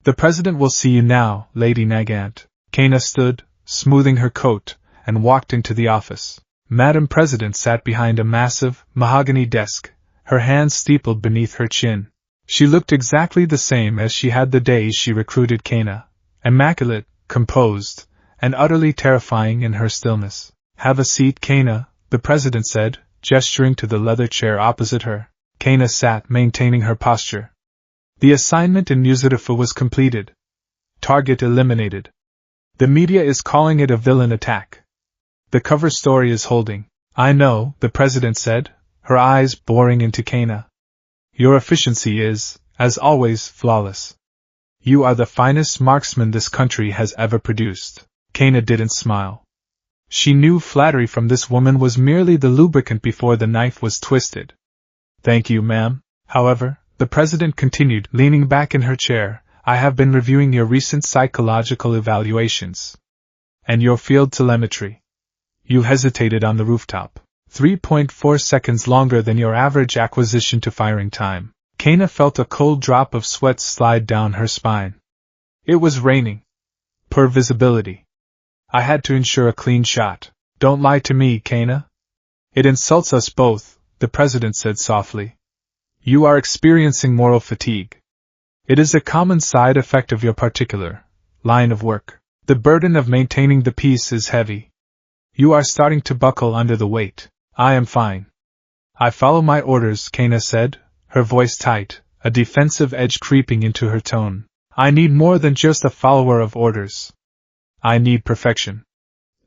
The president will see you now, Lady Nagant. Kana stood, smoothing her coat, and walked into the office. Madam President sat behind a massive, mahogany desk, her hands steepled beneath her chin. She looked exactly the same as she had the day she recruited Kana, immaculate, composed, and utterly terrifying in her stillness. Have a seat, Kana, the president said, gesturing to the leather chair opposite her. Kana sat, maintaining her posture. The assignment in Musitifa was completed. Target eliminated. The media is calling it a villain attack. The cover story is holding. I know, the president said, her eyes boring into Kana. Your efficiency is, as always, flawless. You are the finest marksman this country has ever produced. Kana didn't smile. She knew flattery from this woman was merely the lubricant before the knife was twisted. Thank you, ma'am. However, the president continued, leaning back in her chair, I have been reviewing your recent psychological evaluations. And your field telemetry. You hesitated on the rooftop. 3.4 seconds longer than your average acquisition to firing time. Kana felt a cold drop of sweat slide down her spine. It was raining. Poor visibility. I had to ensure a clean shot. Don't lie to me, Kana. It insults us both, the president said softly. You are experiencing moral fatigue. It is a common side effect of your particular line of work. The burden of maintaining the peace is heavy. You are starting to buckle under the weight. I am fine. I follow my orders, Kana said, her voice tight, a defensive edge creeping into her tone. I need more than just a follower of orders. I need perfection.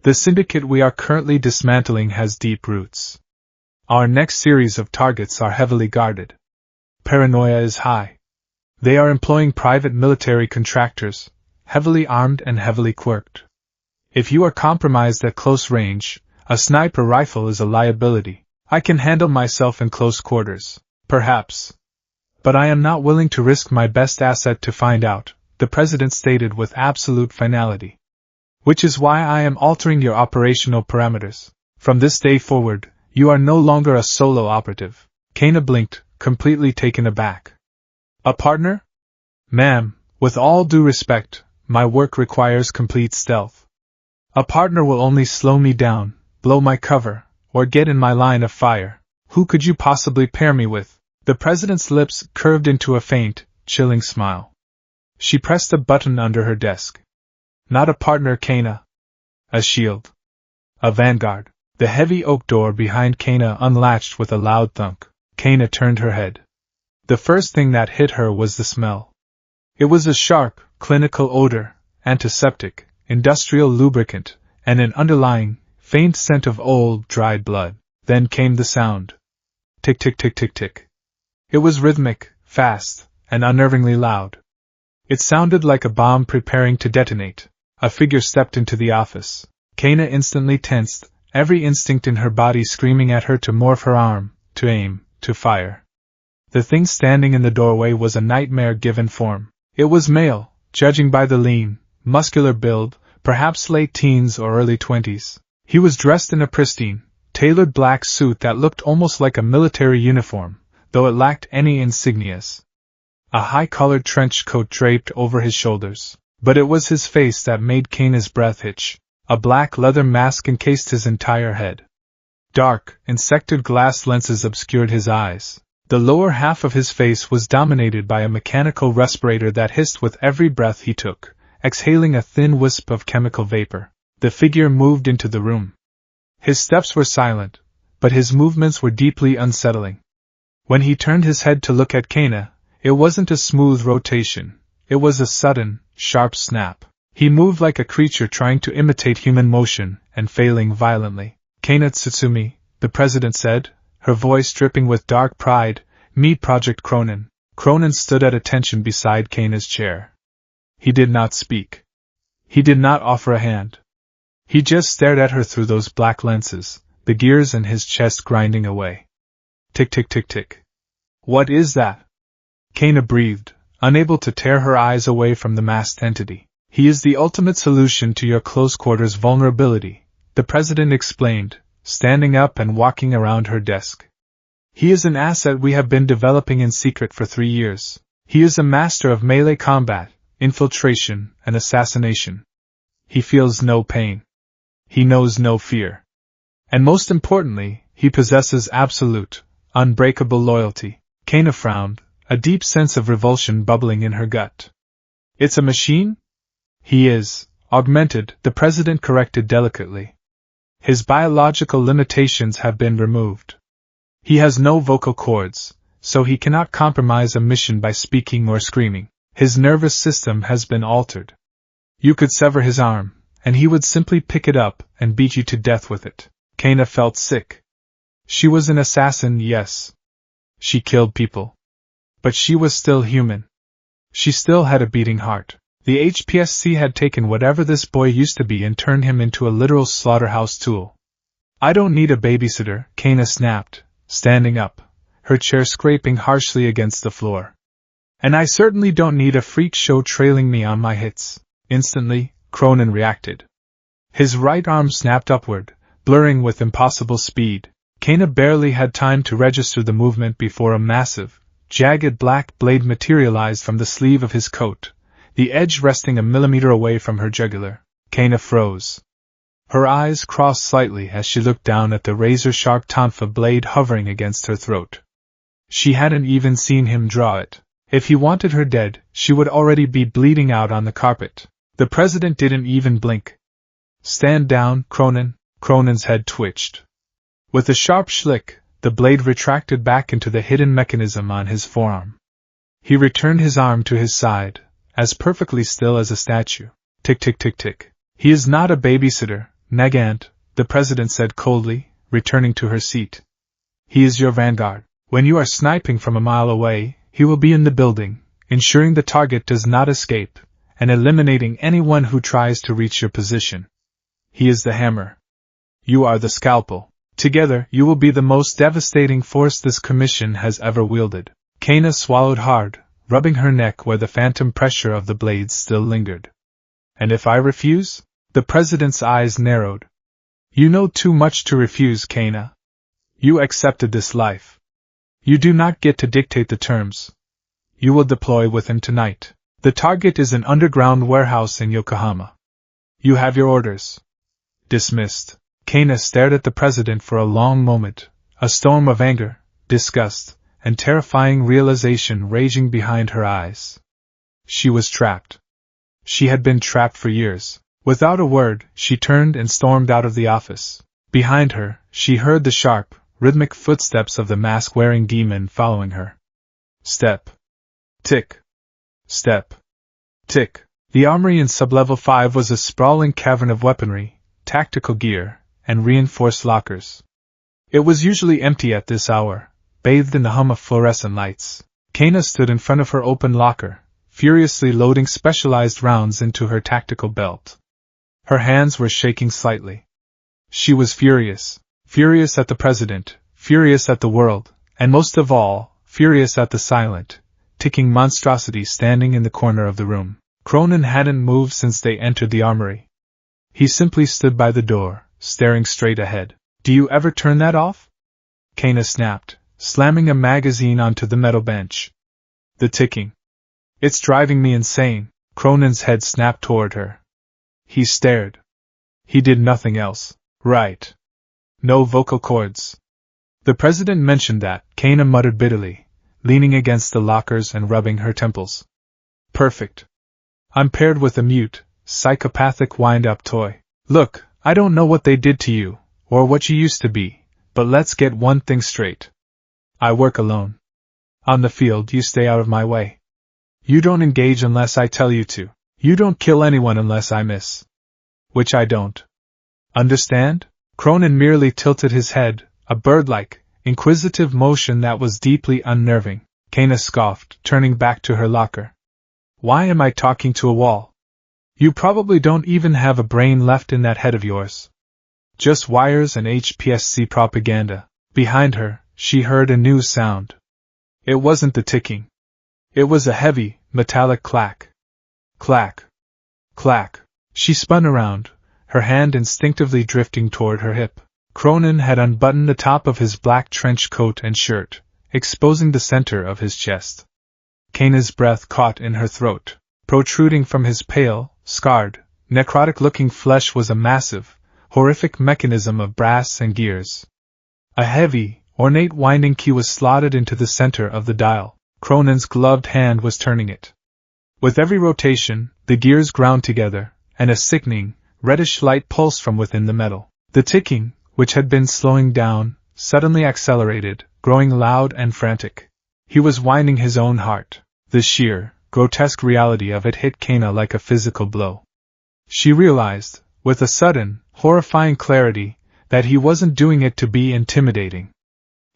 The syndicate we are currently dismantling has deep roots. Our next series of targets are heavily guarded. Paranoia is high. They are employing private military contractors, heavily armed and heavily quirked. If you are compromised at close range, a sniper rifle is a liability. I can handle myself in close quarters, perhaps. But I am not willing to risk my best asset to find out, the President stated with absolute finality. Which is why I am altering your operational parameters. From this day forward, you are no longer a solo operative. Kana blinked, completely taken aback. A partner? Ma'am, with all due respect, my work requires complete stealth. A partner will only slow me down, blow my cover, or get in my line of fire. Who could you possibly pair me with? The President's lips curved into a faint, chilling smile. She pressed a button under her desk. Not a partner, Kana. A shield. A vanguard. The heavy oak door behind Kana unlatched with a loud thunk. Kana turned her head. The first thing that hit her was the smell. It was a sharp, clinical odor, antiseptic, industrial lubricant, and an underlying, faint scent of old, dried blood. Then came the sound. Tick tick tick tick tick. It was rhythmic, fast, and unnervingly loud. It sounded like a bomb preparing to detonate. A figure stepped into the office. Kana instantly tensed, every instinct in her body screaming at her to morph her arm, to aim, to fire. The thing standing in the doorway was a nightmare-given form. It was male, judging by the lean, muscular build, perhaps late teens or early 20s. He was dressed in a pristine, tailored black suit that looked almost like a military uniform, though it lacked any insignias. A high-collared trench coat draped over his shoulders. But it was his face that made Kana's breath hitch. A black leather mask encased his entire head. Dark, insected glass lenses obscured his eyes. The lower half of his face was dominated by a mechanical respirator that hissed with every breath he took, exhaling a thin wisp of chemical vapor. The figure moved into the room. His steps were silent, but his movements were deeply unsettling. When he turned his head to look at Kana, it wasn't a smooth rotation. It was a sudden, sharp snap. He moved like a creature trying to imitate human motion and failing violently. Kana Tsutsumi, the President said, her voice dripping with dark pride, meet Project Kroenen. Kroenen stood at attention beside Kana's chair. He did not speak. He did not offer a hand. He just stared at her through those black lenses, the gears in his chest grinding away. Tick tick tick tick. What is that? Kana breathed, unable to tear her eyes away from the masked entity. He is the ultimate solution to your close-quarters vulnerability, the President explained, standing up and walking around her desk. He is an asset we have been developing in secret for 3 years. He is a master of melee combat, infiltration, and assassination. He feels no pain. He knows no fear. And most importantly, he possesses absolute, unbreakable loyalty. Kana frowned, a deep sense of revulsion bubbling in her gut. It's a machine? He is, augmented, the President corrected delicately. His biological limitations have been removed. He has no vocal cords, so he cannot compromise a mission by speaking or screaming. His nervous system has been altered. You could sever his arm, and he would simply pick it up and beat you to death with it. Kana felt sick. She was an assassin, yes. She killed people. But she was still human. She still had a beating heart. The HPSC had taken whatever this boy used to be and turned him into a literal slaughterhouse tool. I don't need a babysitter, Kana snapped, standing up, her chair scraping harshly against the floor. And I certainly don't need a freak show trailing me on my hits. Instantly, Kroenen reacted. His right arm snapped upward, blurring with impossible speed. Kana barely had time to register the movement before a massive, jagged black blade materialized from the sleeve of his coat, the edge resting a millimeter away from her jugular. Kana froze. Her eyes crossed slightly as she looked down at the razor-sharp tonfa blade hovering against her throat. She hadn't even seen him draw it. If he wanted her dead, she would already be bleeding out on the carpet. The President didn't even blink. Stand down, Kroenen. Kronen's head twitched. With a sharp schlick, the blade retracted back into the hidden mechanism on his forearm. He returned his arm to his side, as perfectly still as a statue. Tick tick tick tick. He is not a babysitter, Nagant, the President said coldly, returning to her seat. He is your vanguard. When you are sniping from a mile away, he will be in the building, ensuring the target does not escape, and eliminating anyone who tries to reach your position. He is the hammer. You are the scalpel. Together, you will be the most devastating force this commission has ever wielded. Kana swallowed hard, rubbing her neck where the phantom pressure of the blades still lingered. And if I refuse? The president's eyes narrowed. You know too much to refuse, Kana. You accepted this life. You do not get to dictate the terms. You will deploy with him tonight. The target is an underground warehouse in Yokohama. You have your orders. Dismissed. Kana stared at the president for a long moment, a storm of anger, disgust, and terrifying realization raging behind her eyes. She was trapped. She had been trapped for years. Without a word, she turned and stormed out of the office. Behind her, she heard the sharp, rhythmic footsteps of the mask-wearing demon following her. Step. Tick. Step. Tick. The armory in Sublevel 5 was a sprawling cavern of weaponry, tactical gear, and reinforced lockers. It was usually empty at this hour, bathed in the hum of fluorescent lights. Kana stood in front of her open locker, furiously loading specialized rounds into her tactical belt. Her hands were shaking slightly. She was furious. Furious at the president, furious at the world, and most of all, furious at the silent, ticking monstrosity standing in the corner of the room. Kroenen hadn't moved since they entered the armory. He simply stood by the door, staring straight ahead. Do you ever turn that off? Kana snapped, slamming a magazine onto the metal bench. The ticking. It's driving me insane. Kroenen's head snapped toward her. He stared. He did nothing else. Right. No vocal cords. The president mentioned that, Kana muttered bitterly, leaning against the lockers and rubbing her temples. Perfect. I'm paired with a mute, psychopathic wind-up toy. Look, I don't know what they did to you, or what you used to be, but let's get one thing straight. I work alone. On the field, you stay out of my way. You don't engage unless I tell you to. You don't kill anyone unless I miss. Which I don't. Understand? Kroenen merely tilted his head, a bird-like, inquisitive motion that was deeply unnerving. Kana scoffed, turning back to her locker. Why am I talking to a wall? You probably don't even have a brain left in that head of yours. Just wires and HPSC propaganda. Behind her, she heard a new sound. It wasn't the ticking. It was a heavy, metallic clack. Clack. Clack. She spun around, her hand instinctively drifting toward her hip. Kroenen had unbuttoned the top of his black trench coat and shirt, exposing the center of his chest. Kana's breath caught in her throat. Protruding from his pale, scarred, necrotic-looking flesh was a massive, horrific mechanism of brass and gears. A heavy, ornate winding key was slotted into the center of the dial. Kroenen's gloved hand was turning it. With every rotation, the gears ground together, and a sickening, reddish light pulsed from within the metal. The ticking, which had been slowing down, suddenly accelerated, growing loud and frantic. He was winding his own heart. The sheer, grotesque reality of it hit Kana like a physical blow. She realized, with a sudden, horrifying clarity, that he wasn't doing it to be intimidating.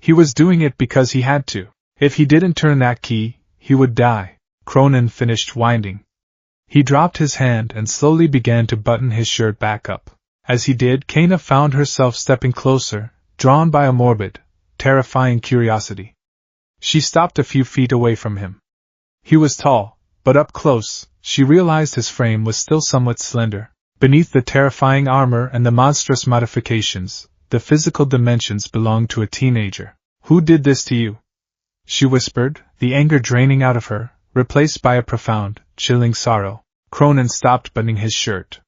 He was doing it because he had to. If he didn't turn that key, he would die. Kroenen finished winding. He dropped his hand and slowly began to button his shirt back up. As he did, Kana found herself stepping closer, drawn by a morbid, terrifying curiosity. She stopped a few feet away from him. He was tall, but up close, she realized his frame was still somewhat slender. Beneath the terrifying armor and the monstrous modifications, the physical dimensions belonged to a teenager. Who did this to you? She whispered, the anger draining out of her, replaced by a profound, chilling sorrow. Kroenen stopped buttoning his shirt.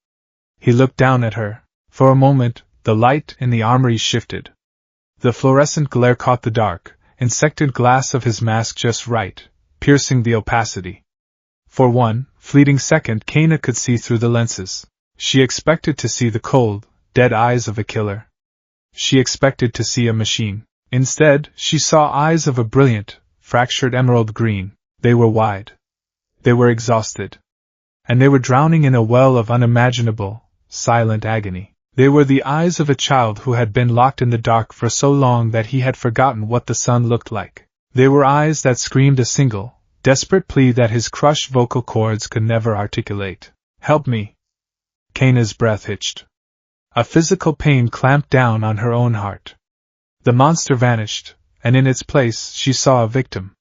He looked down at her. For a moment, the light in the armory shifted. The fluorescent glare caught the dark, insected glass of his mask just right, piercing the opacity. For one fleeting second, Kana could see through the lenses. She expected to see the cold, dead eyes of a killer. She expected to see a machine. Instead, she saw eyes of a brilliant, fractured emerald green. They were wide. They were exhausted. And they were drowning in a well of unimaginable, silent agony. They were the eyes of a child who had been locked in the dark for so long that he had forgotten what the sun looked like. They were eyes that screamed a single, desperate plea that his crushed vocal cords could never articulate. Help me. Kana's breath hitched. A physical pain clamped down on her own heart. The monster vanished, and in its place she saw a victim.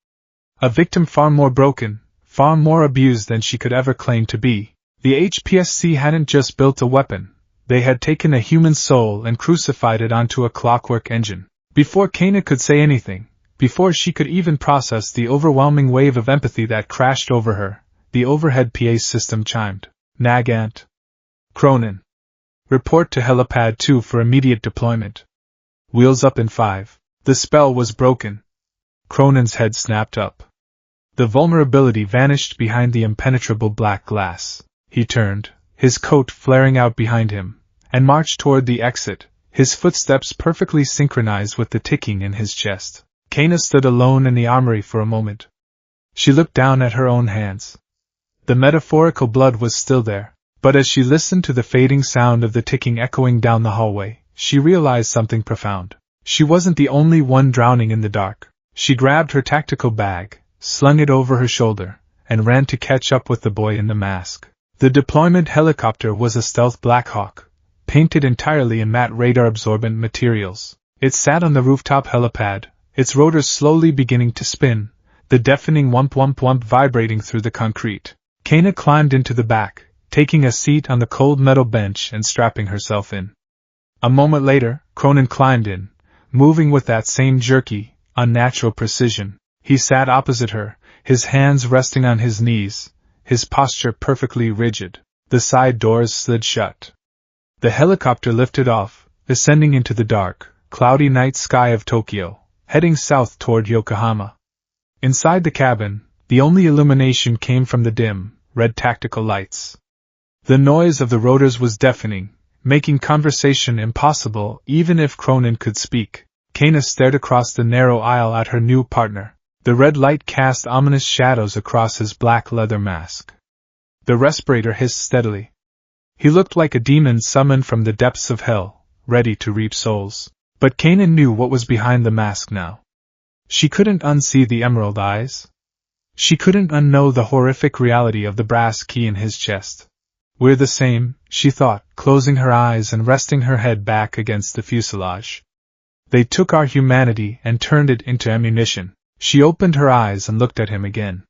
A victim far more broken, far more abused than she could ever claim to be. The HPSC hadn't just built a weapon, they had taken a human soul and crucified it onto a clockwork engine. Before Kana could say anything, before she could even process the overwhelming wave of empathy that crashed over her, the overhead PA system chimed. Nagant. Kroenen. Report to Helipad 2 for immediate deployment. Wheels up in 5. The spell was broken. Kroenen's head snapped up. The vulnerability vanished behind the impenetrable black glass. He turned, his coat flaring out behind him, and marched toward the exit, his footsteps perfectly synchronized with the ticking in his chest. Kana stood alone in the armory for a moment. She looked down at her own hands. The metaphorical blood was still there, but as she listened to the fading sound of the ticking echoing down the hallway, she realized something profound. She wasn't the only one drowning in the dark. She grabbed her tactical bag, slung it over her shoulder, and ran to catch up with the boy in the mask. The deployment helicopter was a stealth Black Hawk, painted entirely in matte radar-absorbent materials. It sat on the rooftop helipad, its rotors slowly beginning to spin, the deafening whump-whump-whump vibrating through the concrete. Kana climbed into the back, taking a seat on the cold metal bench and strapping herself in. A moment later, Kroenen climbed in, moving with that same jerky, unnatural precision. He sat opposite her, his hands resting on his knees, his posture perfectly rigid. The side doors slid shut. The helicopter lifted off, ascending into the dark, cloudy night sky of Tokyo, heading south toward Yokohama. Inside the cabin, the only illumination came from the dim, red tactical lights. The noise of the rotors was deafening, making conversation impossible even if Kroenen could speak. Kana stared across the narrow aisle at her new partner. The red light cast ominous shadows across his black leather mask. The respirator hissed steadily. He looked like a demon summoned from the depths of hell, ready to reap souls. But Kana knew what was behind the mask now. She couldn't unsee the emerald eyes. She couldn't unknow the horrific reality of the brass key in his chest. We're the same, she thought, closing her eyes and resting her head back against the fuselage. They took our humanity and turned it into ammunition. She opened her eyes and looked at him again.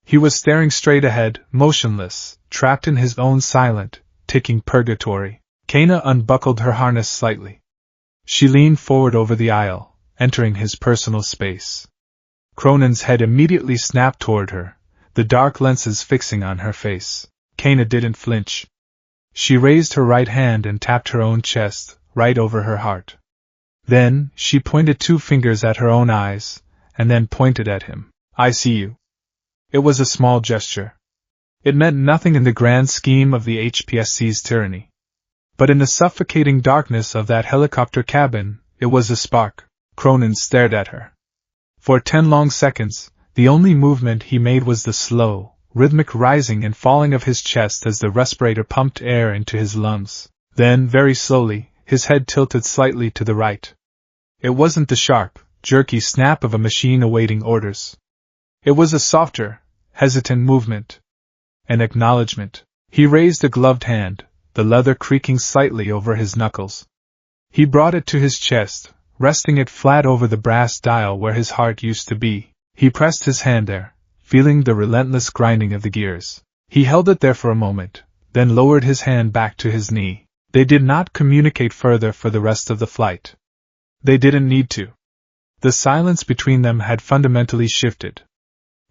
He was staring straight ahead, motionless, trapped in his own silent, ticking purgatory. Kana unbuckled her harness slightly. She leaned forward over the aisle, entering his personal space. Kroenen's head immediately snapped toward her, the dark lenses fixing on her face. Kana didn't flinch. She raised her right hand and tapped her own chest, right over her heart. Then, she pointed 2 fingers at her own eyes, and then pointed at him. I see you. It was a small gesture. It meant nothing in the grand scheme of the HPSC's tyranny. But in the suffocating darkness of that helicopter cabin, it was a spark. Kroenen stared at her. For 10 long seconds, the only movement he made was the slow, rhythmic rising and falling of his chest as the respirator pumped air into his lungs. Then, very slowly, his head tilted slightly to the right. It wasn't the sharp, jerky snap of a machine awaiting orders. It was a softer, hesitant movement. An acknowledgement. He raised a gloved hand, the leather creaking slightly over his knuckles. He brought it to his chest, resting it flat over the brass dial where his heart used to be. He pressed his hand there, feeling the relentless grinding of the gears. He held it there for a moment, then lowered his hand back to his knee. They did not communicate further for the rest of the flight. They didn't need to. The silence between them had fundamentally shifted.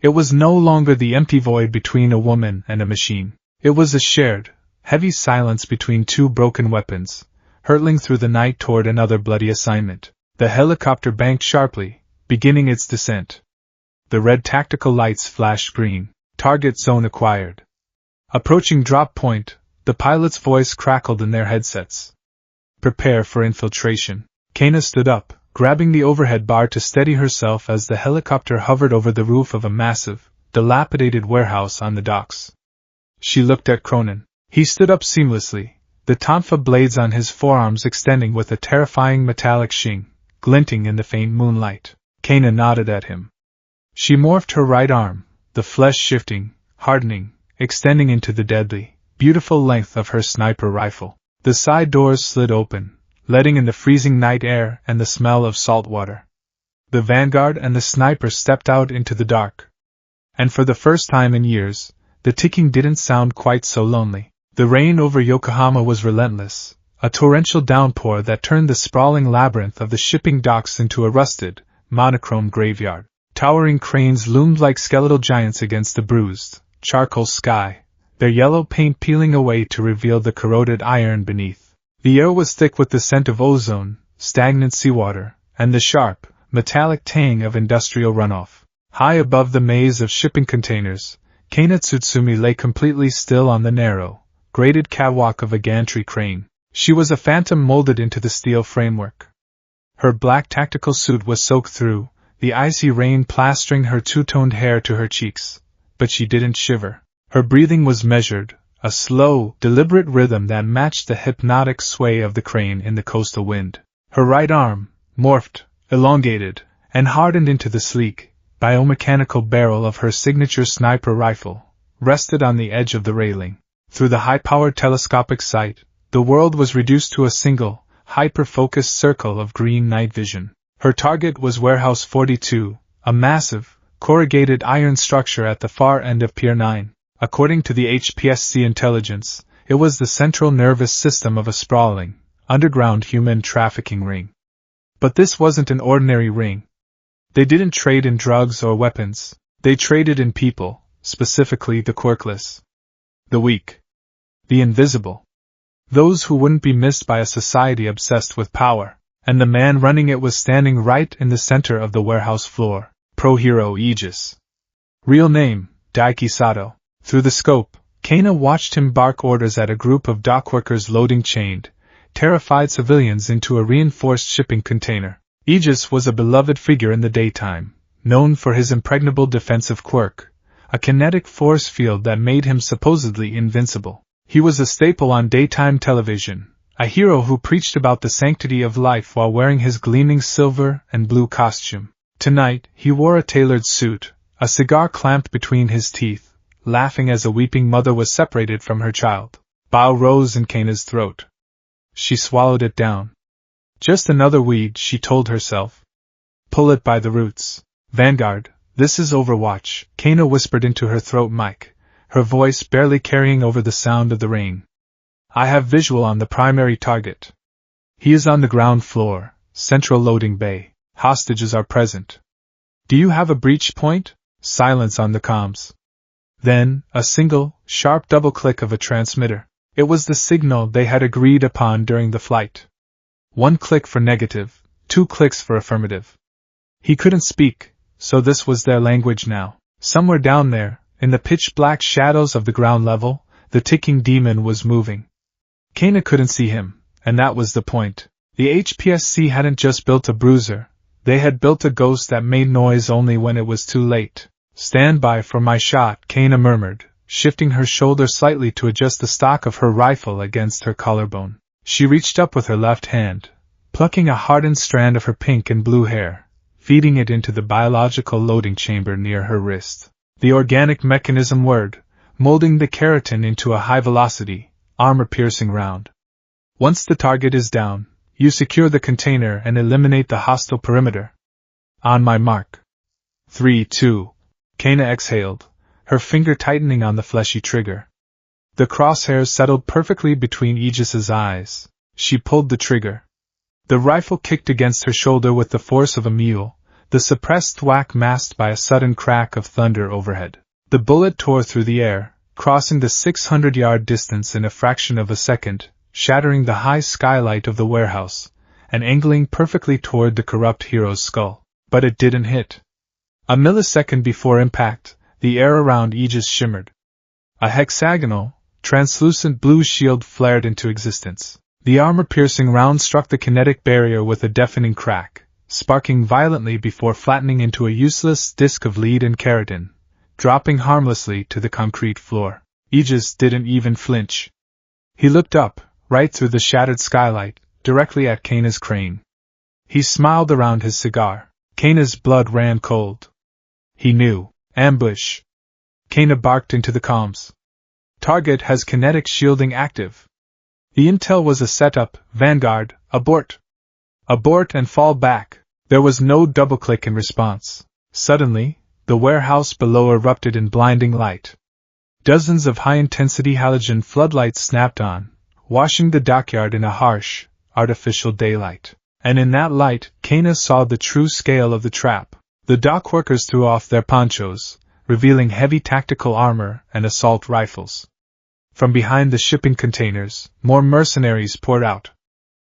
It was no longer the empty void between a woman and a machine. It was a shared, heavy silence between 2 broken weapons, hurtling through the night toward another bloody assignment. The helicopter banked sharply, beginning its descent. The red tactical lights flashed green. Target zone acquired. Approaching drop point, the pilot's voice crackled in their headsets. Prepare for infiltration. Kana stood up, grabbing the overhead bar to steady herself as the helicopter hovered over the roof of a massive, dilapidated warehouse on the docks. She looked at Kroenen. He stood up seamlessly, the tonfa blades on his forearms extending with a terrifying metallic sheen, glinting in the faint moonlight. Kana nodded at him. She morphed her right arm, the flesh shifting, hardening, extending into the deadly, beautiful length of her sniper rifle. The side doors slid open, letting in the freezing night air and the smell of salt water. The vanguard and the sniper stepped out into the dark, And for the first time in years, the ticking didn't sound quite so lonely. The rain over Yokohama was relentless, a torrential downpour that turned the sprawling labyrinth of the shipping docks into a rusted, monochrome graveyard. Towering cranes loomed like skeletal giants against the bruised, charcoal sky, their yellow paint peeling away to reveal the corroded iron beneath. The air was thick with the scent of ozone, stagnant seawater, and the sharp, metallic tang of industrial runoff. High above the maze of shipping containers, Kana Tsutsumi lay completely still on the narrow, graded catwalk of a gantry crane. She was a phantom molded into the steel framework. Her black tactical suit was soaked through, the icy rain plastering her two-toned hair to her cheeks, but she didn't shiver. Her breathing was measured, a slow, deliberate rhythm that matched the hypnotic sway of the crane in the coastal wind. Her right arm, morphed, elongated, and hardened into the sleek, biomechanical barrel of her signature sniper rifle, rested on the edge of the railing. Through the high-powered telescopic sight, the world was reduced to a single, hyper-focused circle of green night vision. Her target was Warehouse 42, a massive, corrugated iron structure at the far end of Pier 9. According to the HPSC intelligence, it was the central nervous system of a sprawling, underground human trafficking ring. But this wasn't an ordinary ring. They didn't trade in drugs or weapons, they traded in people, specifically the quirkless, the weak, the invisible. Those who wouldn't be missed by a society obsessed with power. And the man running it was standing right in the center of the warehouse floor. Pro-hero Aegis. Real name, Daiki Sato. Through the scope, Kana watched him bark orders at a group of dockworkers loading chained, terrified civilians into a reinforced shipping container. Aegis was a beloved figure in the daytime, known for his impregnable defensive quirk, a kinetic force field that made him supposedly invincible. He was a staple on daytime television, a hero who preached about the sanctity of life while wearing his gleaming silver and blue costume. Tonight, he wore a tailored suit, a cigar clamped between his teeth, laughing as a weeping mother was separated from her child. Bile rose in Kana's throat. She swallowed it down. Just another weed, she told herself. Pull it by the roots. Vanguard, this is Overwatch, Kana whispered into her throat mic, her voice barely carrying over the sound of the rain. I have visual on the primary target. He is on the ground floor, central loading bay. Hostages are present. Do you have a breach point? Silence on the comms. Then, a single, sharp double click of a transmitter. It was the signal they had agreed upon during the flight. 1 click for negative, 2 clicks for affirmative. He couldn't speak, so this was their language now. Somewhere down there, in the pitch-black shadows of the ground level, the ticking demon was moving. Kana couldn't see him, and that was the point. The HPSC hadn't just built a bruiser, they had built a ghost that made noise only when it was too late. Stand by for my shot, Kana murmured, shifting her shoulder slightly to adjust the stock of her rifle against her collarbone. She reached up with her left hand, plucking a hardened strand of her pink and blue hair, feeding it into the biological loading chamber near her wrist. The organic mechanism whirred, molding the keratin into a high-velocity, armor-piercing round. Once the target is down, you secure the container and eliminate the hostile perimeter. On my mark. 3, 2. Kana exhaled, her finger tightening on the fleshy trigger. The crosshairs settled perfectly between Aegis's eyes. She pulled the trigger. The rifle kicked against her shoulder with the force of a mule, the suppressed thwack masked by a sudden crack of thunder overhead. The bullet tore through the air, crossing the 600-yard distance in a fraction of a second, shattering the high skylight of the warehouse, and angling perfectly toward the corrupt hero's skull. But it didn't hit. A millisecond before impact, the air around Aegis shimmered. A hexagonal, translucent blue shield flared into existence. The armor-piercing round struck the kinetic barrier with a deafening crack, sparking violently before flattening into a useless disk of lead and keratin, dropping harmlessly to the concrete floor. Aegis didn't even flinch. He looked up, right through the shattered skylight, directly at Kana's crane. He smiled around his cigar. Kana's blood ran cold. He knew. Ambush. Kana barked into the comms. Target has kinetic shielding active. The intel was a setup. Vanguard, abort. Abort and fall back. There was no double-click in response. Suddenly, The warehouse below erupted in blinding light. Dozens of high-intensity halogen floodlights snapped on, washing the dockyard in a harsh, artificial daylight. And in that light, Kana saw the true scale of the trap. The dock workers threw off their ponchos, revealing heavy tactical armor and assault rifles. From behind the shipping containers, more mercenaries poured out.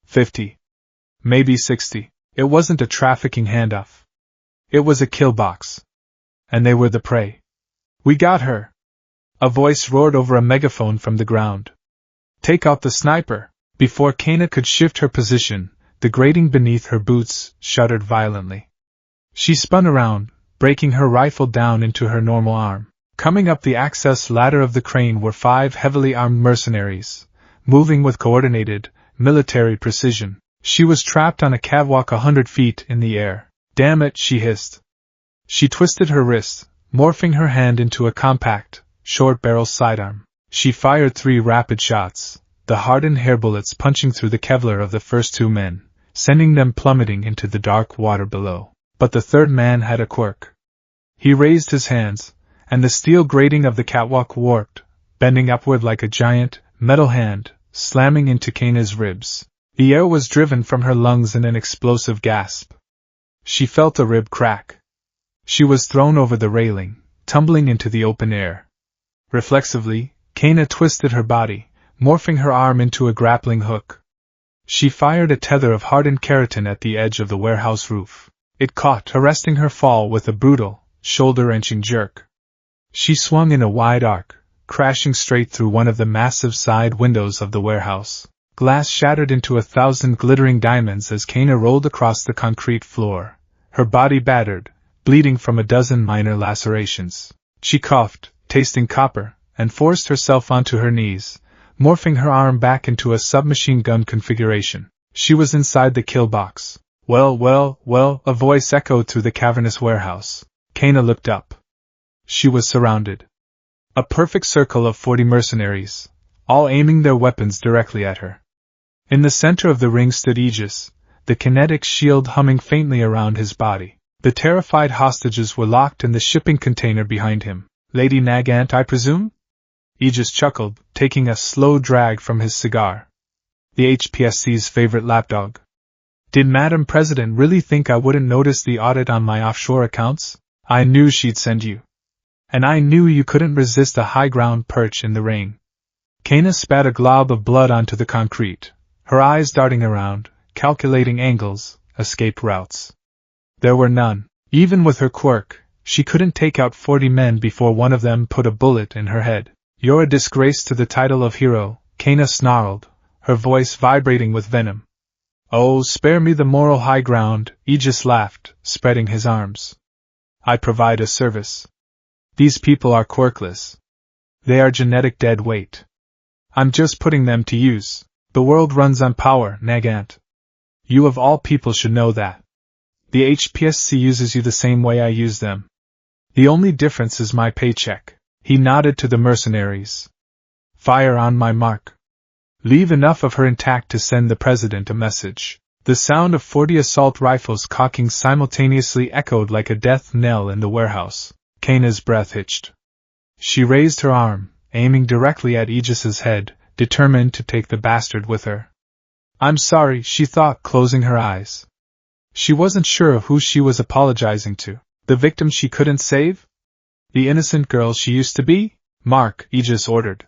50. Maybe 60. It wasn't a trafficking handoff. It was a kill box. And they were the prey. "We got her!" A voice roared over a megaphone from the ground. "Take out the sniper!" Before Kana could shift her position, the grating beneath her boots shuddered violently. She spun around, breaking her rifle down into her normal arm. Coming up the access ladder of the crane were 5 heavily armed mercenaries, moving with coordinated, military precision. She was trapped on a catwalk 100 feet in the air. "Damn it," she hissed. She twisted her wrist, morphing her hand into a compact, short-barrel sidearm. She fired 3 rapid shots, the hardened hair bullets punching through the Kevlar of the first 2 men, sending them plummeting into the dark water below. But the third man had a quirk. He raised his hands, and the steel grating of the catwalk warped, bending upward like a giant, metal hand, slamming into Kana's ribs. The air was driven from her lungs in an explosive gasp. She felt a rib crack. She was thrown over the railing, tumbling into the open air. Reflexively, Kana twisted her body, morphing her arm into a grappling hook. She fired a tether of hardened keratin at the edge of the warehouse roof. It caught, arresting her fall with a brutal, shoulder-wrenching jerk. She swung in a wide arc, crashing straight through one of the massive side windows of the warehouse. Glass shattered into 1,000 glittering diamonds as Kana rolled across the concrete floor, her body battered, bleeding from a dozen minor lacerations. She coughed, tasting copper, and forced herself onto her knees, morphing her arm back into a submachine gun configuration. She was inside the kill box. "Well, well, well," a voice echoed through the cavernous warehouse. Kana looked up. She was surrounded. A perfect circle of 40 mercenaries, all aiming their weapons directly at her. In the center of the ring stood Aegis, the kinetic shield humming faintly around his body. The terrified hostages were locked in the shipping container behind him. "Lady Nagant, I presume?" Aegis chuckled, taking a slow drag from his cigar. "The HPSC's favorite lapdog. Did Madam President really think I wouldn't notice the audit on my offshore accounts? I knew she'd send you. And I knew you couldn't resist a high-ground perch in the rain." Kana spat a glob of blood onto the concrete, her eyes darting around, calculating angles, escape routes. There were none. Even with her quirk, she couldn't take out 40 men before one of them put a bullet in her head. "You're a disgrace to the title of hero," Kana snarled, her voice vibrating with venom. "Oh, spare me the moral high ground," Aegis laughed, spreading his arms. "I provide a service. These people are quirkless. They are genetic dead weight. I'm just putting them to use. The world runs on power, Nagant. You of all people should know that. The HPSC uses you the same way I use them. The only difference is my paycheck." He nodded to the mercenaries. "Fire on my mark. Leave enough of her intact to send the president a message." The sound of 40 assault rifles cocking simultaneously echoed like a death knell in the warehouse. Kana's breath hitched. She raised her arm, aiming directly at Aegis's head, determined to take the bastard with her. "I'm sorry," she thought, closing her eyes. She wasn't sure who she was apologizing to. The victim she couldn't save? The innocent girl she used to be? "Mark," Aegis ordered.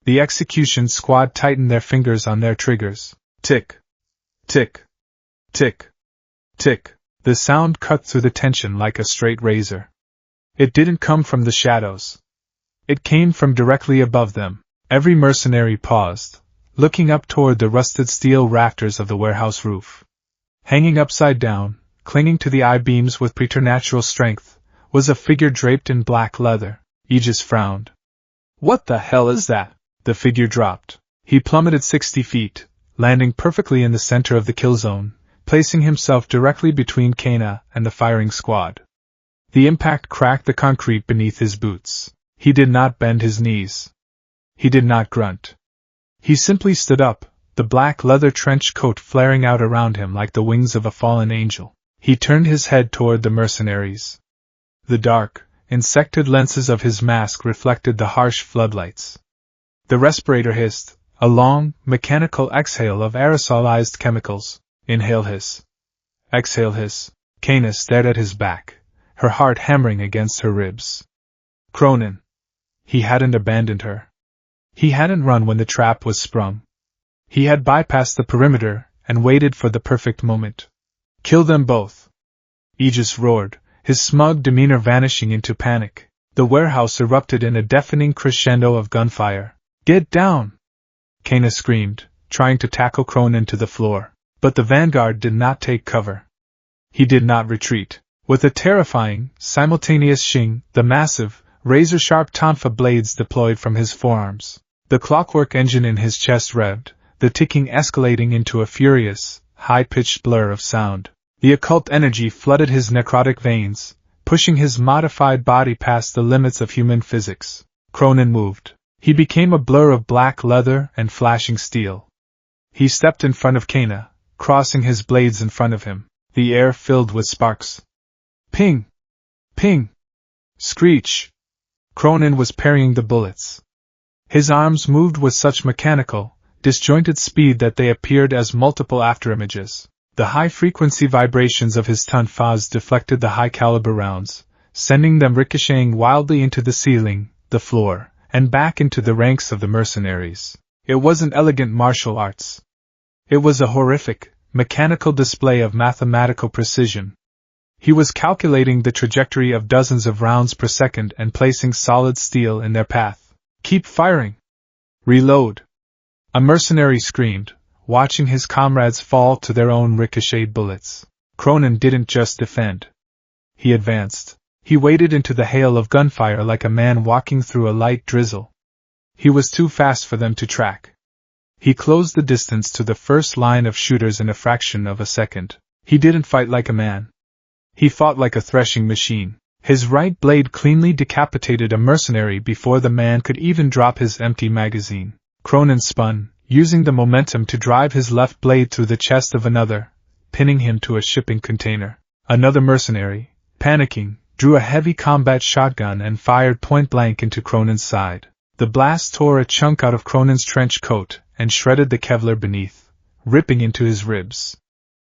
The execution squad tightened their fingers on their triggers. Tick. Tick. Tick. Tick. The sound cut through the tension like a straight razor. It didn't come from the shadows. It came from directly above them. Every mercenary paused, looking up toward the rusted steel rafters of the warehouse roof. Hanging upside down, clinging to the I-beams with preternatural strength, was a figure draped in black leather. Aegis frowned. "What the hell is that?" The figure dropped. He plummeted 60 feet, landing perfectly in the center of the kill zone, placing himself directly between Kana and the firing squad. The impact cracked the concrete beneath his boots. He did not bend his knees. He did not grunt. He simply stood up, the black leather trench coat flaring out around him like the wings of a fallen angel. He turned his head toward the mercenaries. The dark, insected lenses of his mask reflected the harsh floodlights. The respirator hissed, a long, mechanical exhale of aerosolized chemicals. Inhale hiss. Exhale hiss. Kana stared at his back, her heart hammering against her ribs. Kroenen. He hadn't abandoned her. He hadn't run when the trap was sprung. He had bypassed the perimeter and waited for the perfect moment. Kill them both! Aegis roared, his smug demeanor vanishing into panic. The warehouse erupted in a deafening crescendo of gunfire. Get down! Kana screamed, trying to tackle Kroenen to the floor. But the vanguard did not take cover. He did not retreat. With a terrifying, simultaneous shing, the massive, razor-sharp tonfa blades deployed from his forearms. The clockwork engine in his chest revved, the ticking escalating into a furious, high-pitched blur of sound. The occult energy flooded his necrotic veins, pushing his modified body past the limits of human physics. Kroenen moved. He became a blur of black leather and flashing steel. He stepped in front of Kana, crossing his blades in front of him, the air filled with sparks. Ping! Ping! Screech! Kroenen was parrying the bullets. His arms moved with such mechanical, disjointed speed that they appeared as multiple afterimages. The high-frequency vibrations of his tonfas deflected the high-caliber rounds, sending them ricocheting wildly into the ceiling, the floor, and back into the ranks of the mercenaries. It wasn't elegant martial arts. It was a horrific, mechanical display of mathematical precision. He was calculating the trajectory of dozens of rounds per second and placing solid steel in their path. Keep firing! Reload! A mercenary screamed, watching his comrades fall to their own ricocheted bullets. Kroenen didn't just defend. He advanced. He waded into the hail of gunfire like a man walking through a light drizzle. He was too fast for them to track. He closed the distance to the first line of shooters in a fraction of a second. He didn't fight like a man. He fought like a threshing machine. His right blade cleanly decapitated a mercenary before the man could even drop his empty magazine. Kroenen spun, using the momentum to drive his left blade through the chest of another, pinning him to a shipping container. Another mercenary, panicking, drew a heavy combat shotgun and fired point-blank into Kroenen's side. The blast tore a chunk out of Kroenen's trench coat and shredded the Kevlar beneath, ripping into his ribs.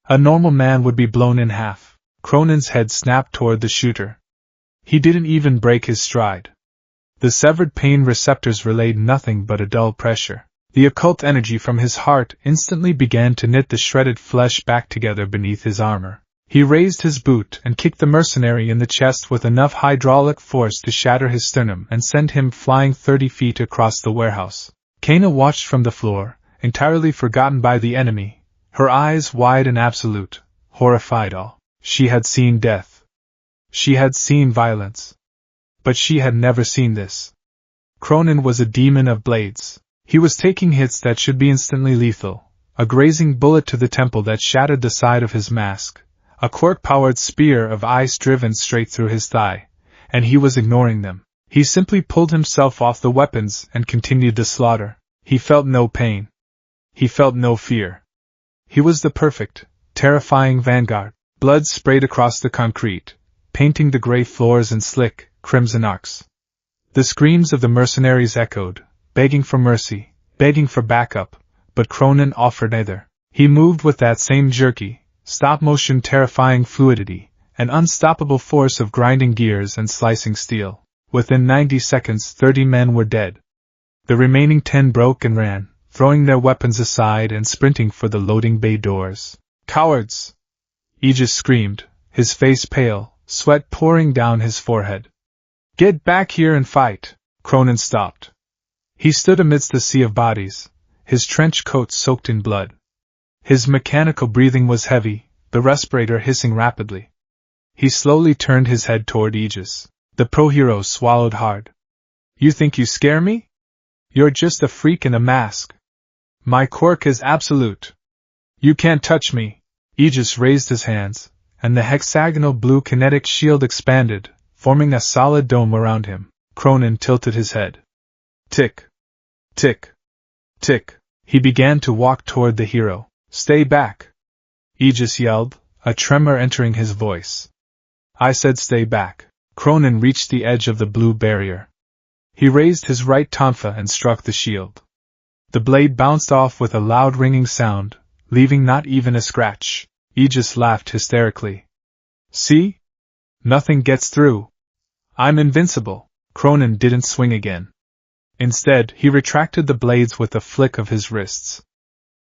A normal man would be blown in half. Kroenen's head snapped toward the shooter. He didn't even break his stride. The severed pain receptors relayed nothing but a dull pressure. The occult energy from his heart instantly began to knit the shredded flesh back together beneath his armor. He raised his boot and kicked the mercenary in the chest with enough hydraulic force to shatter his sternum and send him flying 30 feet across the warehouse. Kana watched from the floor, entirely forgotten by the enemy, her eyes wide and absolute, horrified awe. She had seen death. She had seen violence. But she had never seen this. Kroenen was a demon of blades. He was taking hits that should be instantly lethal, a grazing bullet to the temple that shattered the side of his mask, a quark-powered spear of ice driven straight through his thigh, and he was ignoring them. He simply pulled himself off the weapons and continued the slaughter. He felt no pain. He felt no fear. He was the perfect, terrifying vanguard. Blood sprayed across the concrete, painting the gray floors in slick, crimson arcs. The screams of the mercenaries echoed, begging for mercy, begging for backup, but Kroenen offered neither. He moved with that same jerky, stop-motion terrifying fluidity, an unstoppable force of grinding gears and slicing steel. Within 90 seconds 30 men were dead. The remaining 10 broke and ran, throwing their weapons aside and sprinting for the loading bay doors. Cowards! Aegis screamed, his face pale, sweat pouring down his forehead. Get back here and fight! Kroenen stopped. He stood amidst a sea of bodies, his trench coat soaked in blood. His mechanical breathing was heavy, the respirator hissing rapidly. He slowly turned his head toward Aegis. The pro-hero swallowed hard. You think you scare me? You're just a freak in a mask. My quirk is absolute. You can't touch me. Aegis raised his hands, and the hexagonal blue kinetic shield expanded, forming a solid dome around him. Kroenen tilted his head. Tick. Tick. Tick. He began to walk toward the hero. Stay back! Aegis yelled, a tremor entering his voice. I said stay back. Kroenen reached the edge of the blue barrier. He raised his right tonfa and struck the shield. The blade bounced off with a loud ringing sound, leaving not even a scratch. Aegis laughed hysterically. See? Nothing gets through. I'm invincible. Kroenen didn't swing again. Instead, he retracted the blades with a flick of his wrists.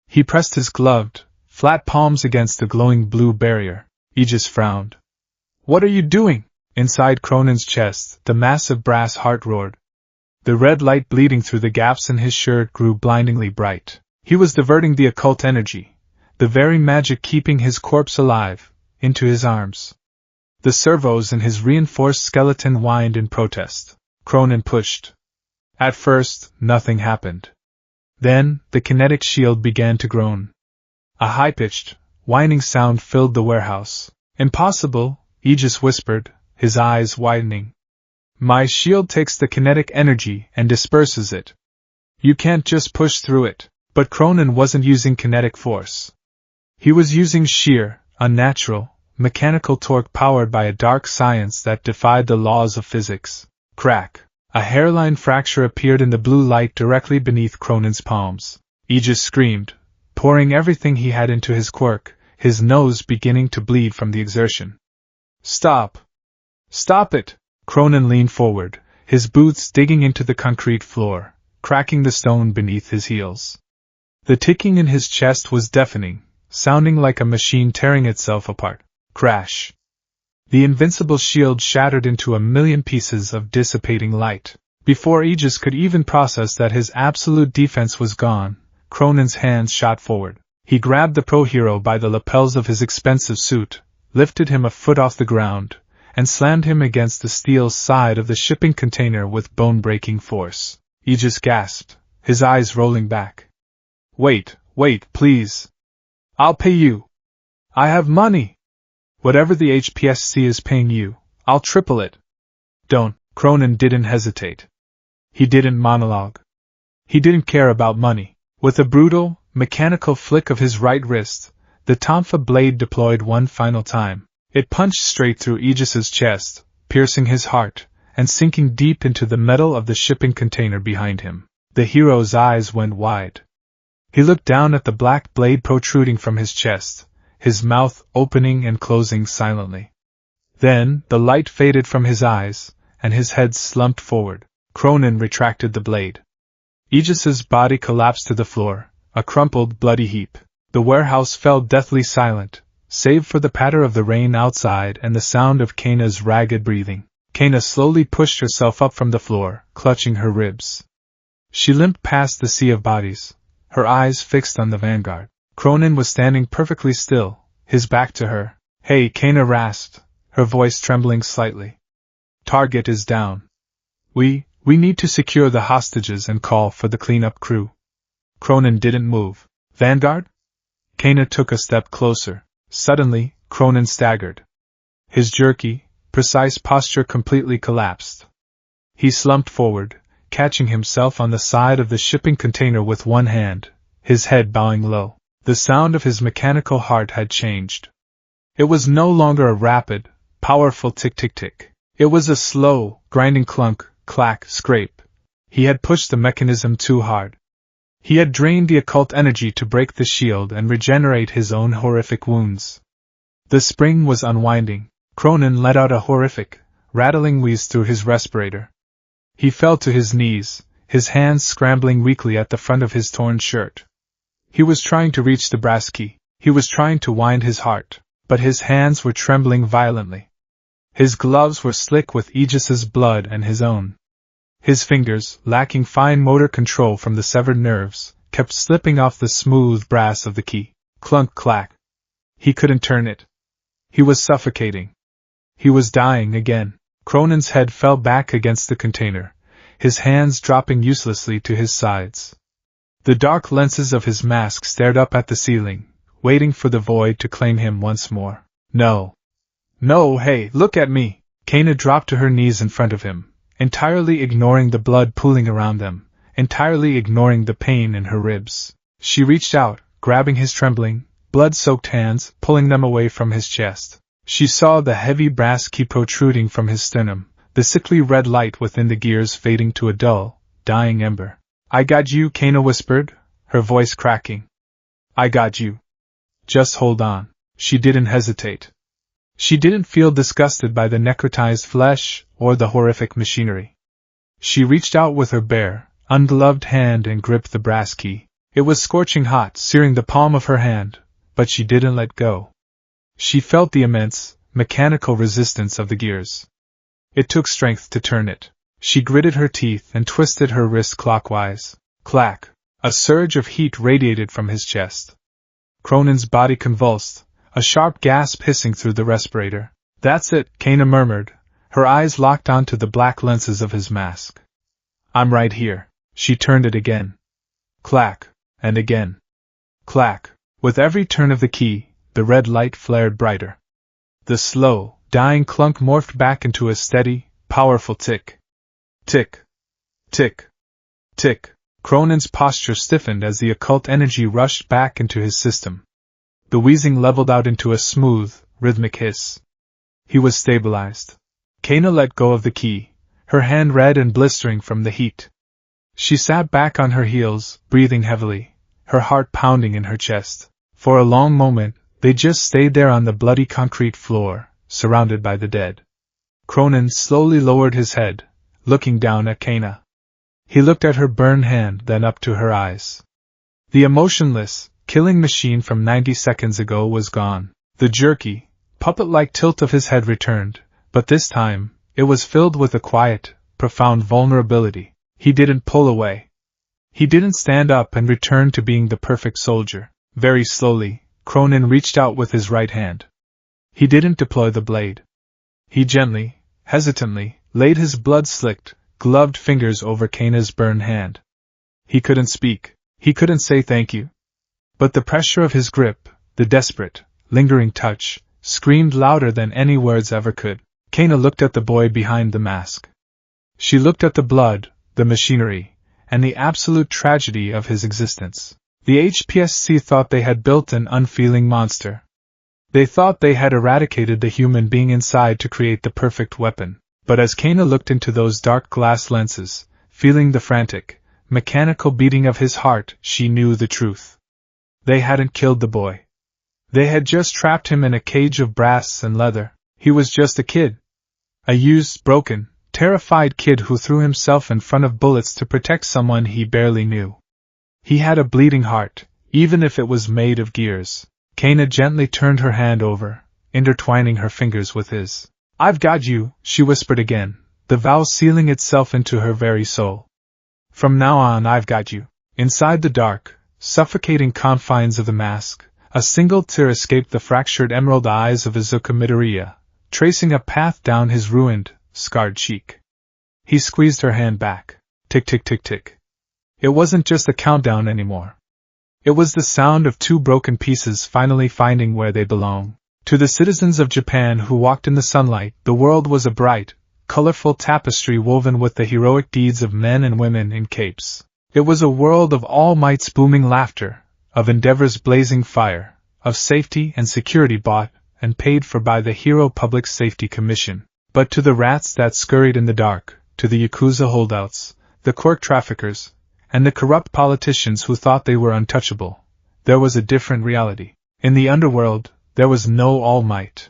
He pressed his gloved, flat palms against the glowing blue barrier. Aegis frowned. What are you doing? Inside Kronen's chest, the massive brass heart roared. The red light bleeding through the gaps in his shirt grew blindingly bright. He was diverting the occult energy, the very magic keeping his corpse alive, into his arms. The servos in his reinforced skeleton whined in protest. Kroenen pushed. At first, nothing happened. Then, the kinetic shield began to groan. A high-pitched, whining sound filled the warehouse. Impossible, Aegis whispered, his eyes widening. My shield takes the kinetic energy and disperses it. You can't just push through it. But Kroenen wasn't using kinetic force. He was using sheer, unnatural, mechanical torque powered by a dark science that defied the laws of physics. Crack! A hairline fracture appeared in the blue light directly beneath Kronen's palms. Aegis screamed, pouring everything he had into his quirk, his nose beginning to bleed from the exertion. Stop! Stop it! Kroenen leaned forward, his boots digging into the concrete floor, cracking the stone beneath his heels. The ticking in his chest was deafening, sounding like a machine tearing itself apart. Crash! The invincible shield shattered into a million pieces of dissipating light. Before Aegis could even process that his absolute defense was gone, Kronen's hands shot forward. He grabbed the pro-hero by the lapels of his expensive suit, lifted him a foot off the ground, and slammed him against the steel side of the shipping container with bone-breaking force. Aegis gasped, his eyes rolling back. Wait, please. I'll pay you. I have money. Whatever the HPSC is paying you, I'll triple it. Don't. Kroenen didn't hesitate. He didn't monologue. He didn't care about money. With a brutal, mechanical flick of his right wrist, the tonfa blade deployed one final time. It punched straight through Aegis's chest, piercing his heart, and sinking deep into the metal of the shipping container behind him. The hero's eyes went wide. He looked down at the black blade protruding from his chest, his mouth opening and closing silently. Then, the light faded from his eyes, and his head slumped forward. Kroenen retracted the blade. Aegis's body collapsed to the floor, a crumpled, bloody heap. The warehouse fell deathly silent, save for the patter of the rain outside and the sound of Kaina's ragged breathing. Kaina slowly pushed herself up from the floor, clutching her ribs. She limped past the sea of bodies, her eyes fixed on the vanguard. Kroenen was standing perfectly still, his back to her. Hey, Kaina rasped, her voice trembling slightly. Target is down. We need to secure the hostages and call for the cleanup crew. Kroenen didn't move. Vanguard? Kaina took a step closer. Suddenly, Kroenen staggered. His jerky, precise posture completely collapsed. He slumped forward, catching himself on the side of the shipping container with one hand, his head bowing low. The sound of his mechanical heart had changed. It was no longer a rapid, powerful tick-tick-tick. It was a slow, grinding clunk, clack, scrape. He had pushed the mechanism too hard. He had drained the occult energy to break the shield and regenerate his own horrific wounds. The spring was unwinding. Kroenen let out a horrific, rattling wheeze through his respirator. He fell to his knees, his hands scrambling weakly at the front of his torn shirt. He was trying to reach the brass key. He was trying to wind his heart, but his hands were trembling violently. His gloves were slick with Aegis's blood and his own. His fingers, lacking fine motor control from the severed nerves, kept slipping off the smooth brass of the key. Clunk-clack. He couldn't turn it. He was suffocating. He was dying again. Kronen's head fell back against the container, his hands dropping uselessly to his sides. The dark lenses of his mask stared up at the ceiling, waiting for the void to claim him once more. No. No, hey, look at me! Kaina dropped to her knees in front of him, entirely ignoring the blood pooling around them, entirely ignoring the pain in her ribs. She reached out, grabbing his trembling, blood-soaked hands, pulling them away from his chest. She saw the heavy brass key protruding from his sternum, the sickly red light within the gears fading to a dull, dying ember. I got you, Kana whispered, her voice cracking. I got you. Just hold on. She didn't hesitate. She didn't feel disgusted by the necrotized flesh or the horrific machinery. She reached out with her bare, ungloved hand and gripped the brass key. It was scorching hot, searing the palm of her hand, but she didn't let go. She felt the immense, mechanical resistance of the gears. It took strength to turn it. She gritted her teeth and twisted her wrist clockwise. Clack! A surge of heat radiated from his chest. Kroenen's body convulsed, a sharp gasp hissing through the respirator. That's it, Kana murmured, her eyes locked onto the black lenses of his mask. I'm right here. She turned it again. Clack, and again. Clack. With every turn of the key, the red light flared brighter. The slow, dying clunk morphed back into a steady, powerful tick. Tick. Tick. Tick. Kroenen's posture stiffened as the occult energy rushed back into his system. The wheezing leveled out into a smooth, rhythmic hiss. He was stabilized. Kana let go of the key, her hand red and blistering from the heat. She sat back on her heels, breathing heavily, her heart pounding in her chest. For a long moment, they just stayed there on the bloody concrete floor, surrounded by the dead. Kroenen slowly lowered his head, looking down at Kana. He looked at her burned hand, then up to her eyes. The emotionless, killing machine from 90 seconds ago was gone. The jerky, puppet-like tilt of his head returned, but this time, it was filled with a quiet, profound vulnerability. He didn't pull away. He didn't stand up and return to being the perfect soldier. Very slowly, Kroenen reached out with his right hand. He didn't deploy the blade. He gently, hesitantly, laid his blood-slicked, gloved fingers over Kana's burned hand. He couldn't speak. He couldn't say thank you. But the pressure of his grip, the desperate, lingering touch, screamed louder than any words ever could. Kana looked at the boy behind the mask. She looked at the blood, the machinery, and the absolute tragedy of his existence. The HPSC thought they had built an unfeeling monster. They thought they had eradicated the human being inside to create the perfect weapon. But as Kana looked into those dark glass lenses, feeling the frantic, mechanical beating of his heart, she knew the truth. They hadn't killed the boy. They had just trapped him in a cage of brass and leather. He was just a kid. A used, broken, terrified kid who threw himself in front of bullets to protect someone he barely knew. He had a bleeding heart, even if it was made of gears. Kana gently turned her hand over, intertwining her fingers with his. I've got you, she whispered again, the vow sealing itself into her very soul. From now on I've got you. Inside the dark, suffocating confines of the mask, a single tear escaped the fractured emerald eyes of Izuku Midoriya, tracing a path down his ruined, scarred cheek. He squeezed her hand back. Tick tick tick tick. It wasn't just a countdown anymore. It was the sound of two broken pieces finally finding where they belong. To the citizens of Japan who walked in the sunlight, the world was a bright, colorful tapestry woven with the heroic deeds of men and women in capes. It was a world of All Might's booming laughter, of Endeavor's blazing fire, of safety and security bought and paid for by the Hero Public Safety Commission. But to the rats that scurried in the dark, to the Yakuza holdouts, the quirk traffickers, and the corrupt politicians who thought they were untouchable, there was a different reality. In the underworld, there was no All Might.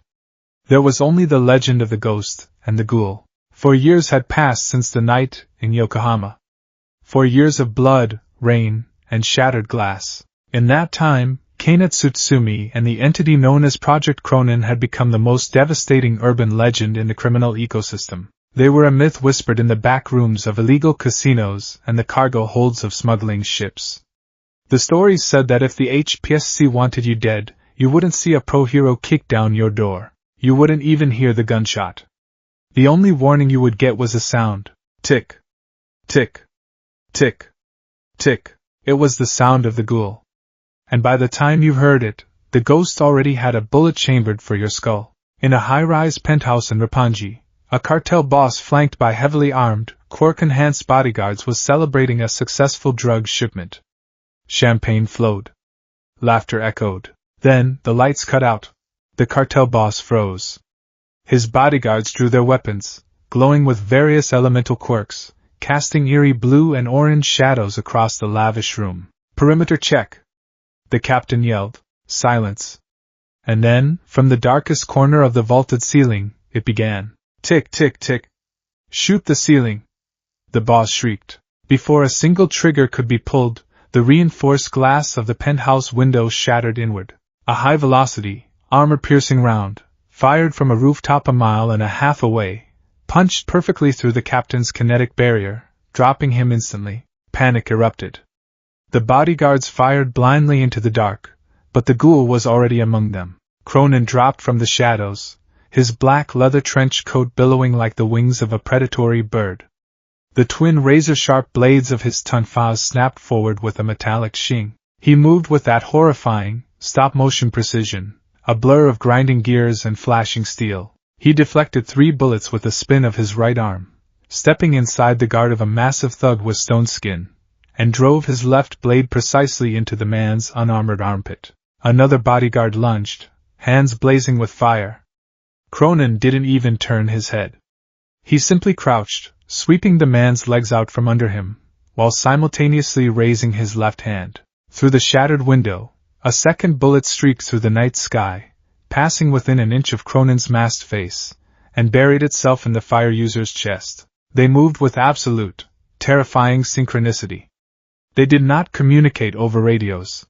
There was only the legend of the ghost and the ghoul. 4 years had passed since the night in Yokohama. 4 years of blood, rain, and shattered glass. In that time, Kana Tsutsumi and the entity known as Project Kroenen had become the most devastating urban legend in the criminal ecosystem. They were a myth whispered in the back rooms of illegal casinos and the cargo holds of smuggling ships. The stories said that if the HPSC wanted you dead, you wouldn't see a pro-hero kick down your door. You wouldn't even hear the gunshot. The only warning you would get was a sound. Tick. Tick. Tick. Tick. It was the sound of the ghoul. And by the time you heard it, the ghost already had a bullet chambered for your skull. In a high-rise penthouse in Roppongi, a cartel boss flanked by heavily armed, quirk-enhanced bodyguards was celebrating a successful drug shipment. Champagne flowed. Laughter echoed. Then, the lights cut out. The cartel boss froze. His bodyguards drew their weapons, glowing with various elemental quirks, casting eerie blue and orange shadows across the lavish room. Perimeter check! The captain yelled. Silence. And then, from the darkest corner of the vaulted ceiling, it began. Tick, tick, tick. Shoot the ceiling! The boss shrieked. Before a single trigger could be pulled, the reinforced glass of the penthouse window shattered inward. A high-velocity, armor-piercing round, fired from a rooftop a mile and a half away, punched perfectly through the captain's kinetic barrier, dropping him instantly. Panic erupted. The bodyguards fired blindly into the dark, but the ghoul was already among them. Kroenen dropped from the shadows, his black leather trench coat billowing like the wings of a predatory bird. The twin razor-sharp blades of his tonfas snapped forward with a metallic shing. He moved with that horrifying, stop-motion precision, a blur of grinding gears and flashing steel. He deflected 3 bullets with a spin of his right arm, stepping inside the guard of a massive thug with stone skin, and drove his left blade precisely into the man's unarmored armpit. Another bodyguard lunged, hands blazing with fire. Kroenen didn't even turn his head. He simply crouched, sweeping the man's legs out from under him, while simultaneously raising his left hand. Through the shattered window, a second bullet streaked through the night sky, passing within an inch of Kronen's masked face, and buried itself in the fire user's chest. They moved with absolute, terrifying synchronicity. They did not communicate over radios.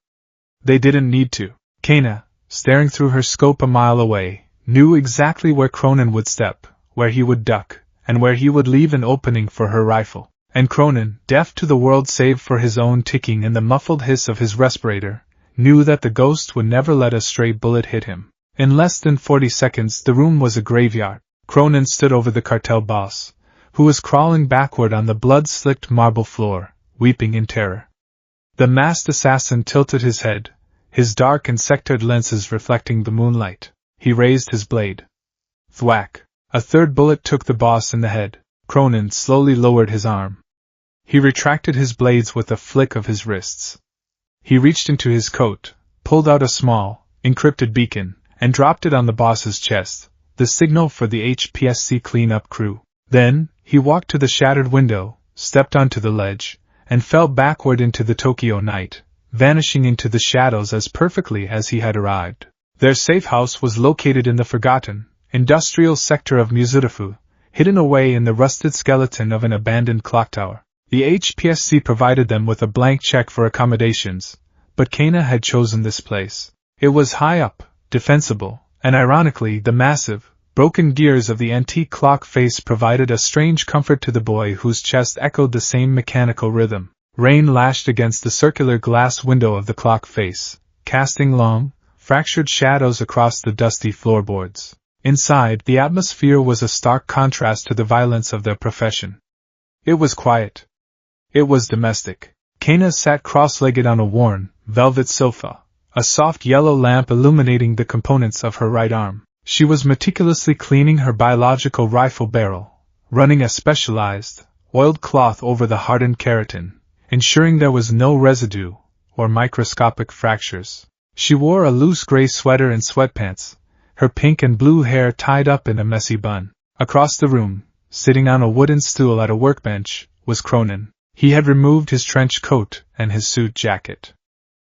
They didn't need to. Kana, staring through her scope a mile away, knew exactly where Kroenen would step, where he would duck, and where he would leave an opening for her rifle. And Kroenen, deaf to the world save for his own ticking and the muffled hiss of his respirator, knew that the ghost would never let a stray bullet hit him. In less than 40 seconds the room was a graveyard. Kroenen stood over the cartel boss, who was crawling backward on the blood-slicked marble floor, weeping in terror. The masked assassin tilted his head, his dark and sectored lenses reflecting the moonlight. He raised his blade. Thwack! A third bullet took the boss in the head. Kroenen slowly lowered his arm. He retracted his blades with a flick of his wrists. He reached into his coat, pulled out a small, encrypted beacon, and dropped it on the boss's chest, the signal for the HPSC cleanup crew. Then, he walked to the shattered window, stepped onto the ledge, and fell backward into the Tokyo night, vanishing into the shadows as perfectly as he had arrived. Their safe house was located in the forgotten, industrial sector of Mizudafu, hidden away in the rusted skeleton of an abandoned clock tower. The HPSC provided them with a blank check for accommodations, but Kana had chosen this place. It was high up, defensible, and ironically the massive, broken gears of the antique clock face provided a strange comfort to the boy whose chest echoed the same mechanical rhythm. Rain lashed against the circular glass window of the clock face, casting long, fractured shadows across the dusty floorboards. Inside, the atmosphere was a stark contrast to the violence of their profession. It was quiet. It was domestic. Kana sat cross-legged on a worn, velvet sofa, a soft yellow lamp illuminating the components of her right arm. She was meticulously cleaning her biological rifle barrel, running a specialized, oiled cloth over the hardened keratin, ensuring there was no residue or microscopic fractures. She wore a loose gray sweater and sweatpants, her pink and blue hair tied up in a messy bun. Across the room, sitting on a wooden stool at a workbench, was Kroenen. He had removed his trench coat and his suit jacket.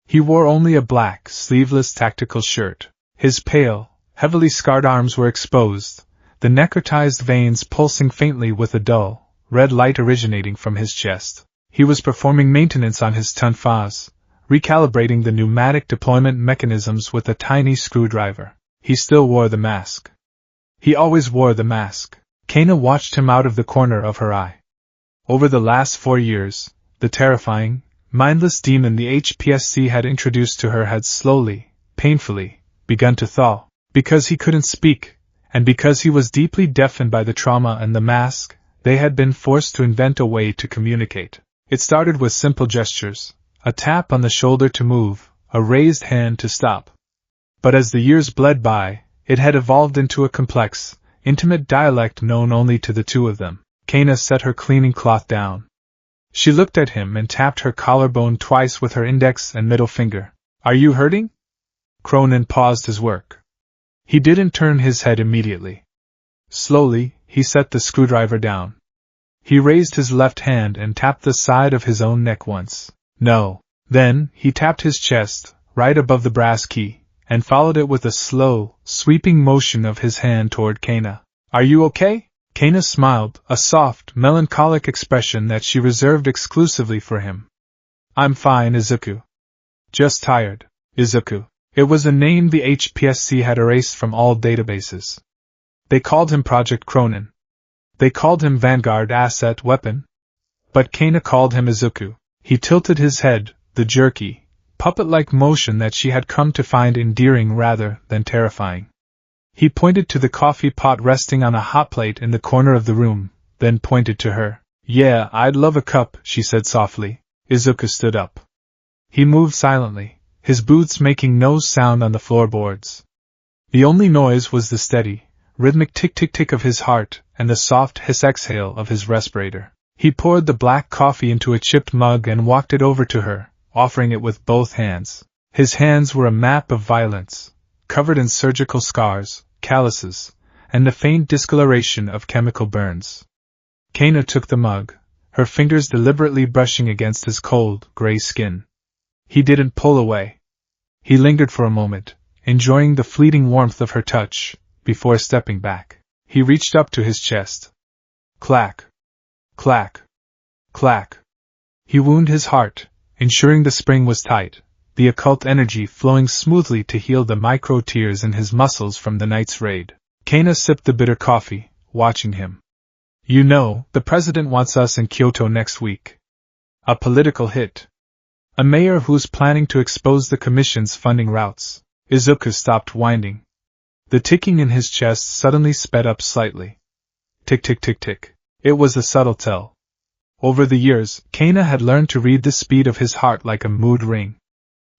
He wore only a black, sleeveless tactical shirt. His pale, heavily scarred arms were exposed, the necrotized veins pulsing faintly with a dull, red light originating from his chest. He was performing maintenance on his tonfas, recalibrating the pneumatic deployment mechanisms with a tiny screwdriver. He still wore the mask. He always wore the mask. Kana watched him out of the corner of her eye. Over the last 4 years, the terrifying, mindless demon the HPSC had introduced to her had slowly, painfully, begun to thaw. Because he couldn't speak, and because he was deeply deafened by the trauma and the mask, they had been forced to invent a way to communicate. It started with simple gestures, a tap on the shoulder to move, a raised hand to stop. But as the years bled by, it had evolved into a complex, intimate dialect known only to the two of them. Kana set her cleaning cloth down. She looked at him and tapped her collarbone twice with her index and middle finger. "Are you hurting?" Kroenen paused his work. He didn't turn his head immediately. Slowly, he set the screwdriver down. He raised his left hand and tapped the side of his own neck once. No. Then, he tapped his chest, right above the brass key, and followed it with a slow, sweeping motion of his hand toward Kana. Are you okay? Kana smiled, a soft, melancholic expression that she reserved exclusively for him. I'm fine, Izuku. Just tired. Izuku. It was a name the HPSC had erased from all databases. They called him Project Kroenen. They called him Vanguard Asset Weapon. But Kana called him Izuku. He tilted his head, the jerky, puppet-like motion that she had come to find endearing rather than terrifying. He pointed to the coffee pot resting on a hot plate in the corner of the room, then pointed to her. Yeah, I'd love a cup, she said softly. Izuku stood up. He moved silently, his boots making no sound on the floorboards. The only noise was the steady, rhythmic tick-tick-tick of his heart and the soft hiss-exhale of his respirator. He poured the black coffee into a chipped mug and walked it over to her, offering it with both hands. His hands were a map of violence, covered in surgical scars, calluses, and the faint discoloration of chemical burns. Kana took the mug, her fingers deliberately brushing against his cold, gray skin. He didn't pull away. He lingered for a moment, enjoying the fleeting warmth of her touch, before stepping back. He reached up to his chest. Clack. Clack. Clack. He wound his heart, ensuring the spring was tight, the occult energy flowing smoothly to heal the micro-tears in his muscles from the night's raid. Kana sipped the bitter coffee, watching him. You know, the president wants us in Kyoto next week. A political hit. A mayor who's planning to expose the commission's funding routes. Izuku stopped whining. The ticking in his chest suddenly sped up slightly. Tick-tick-tick-tick. It was a subtle tell. Over the years, Kana had learned to read the speed of his heart like a mood ring.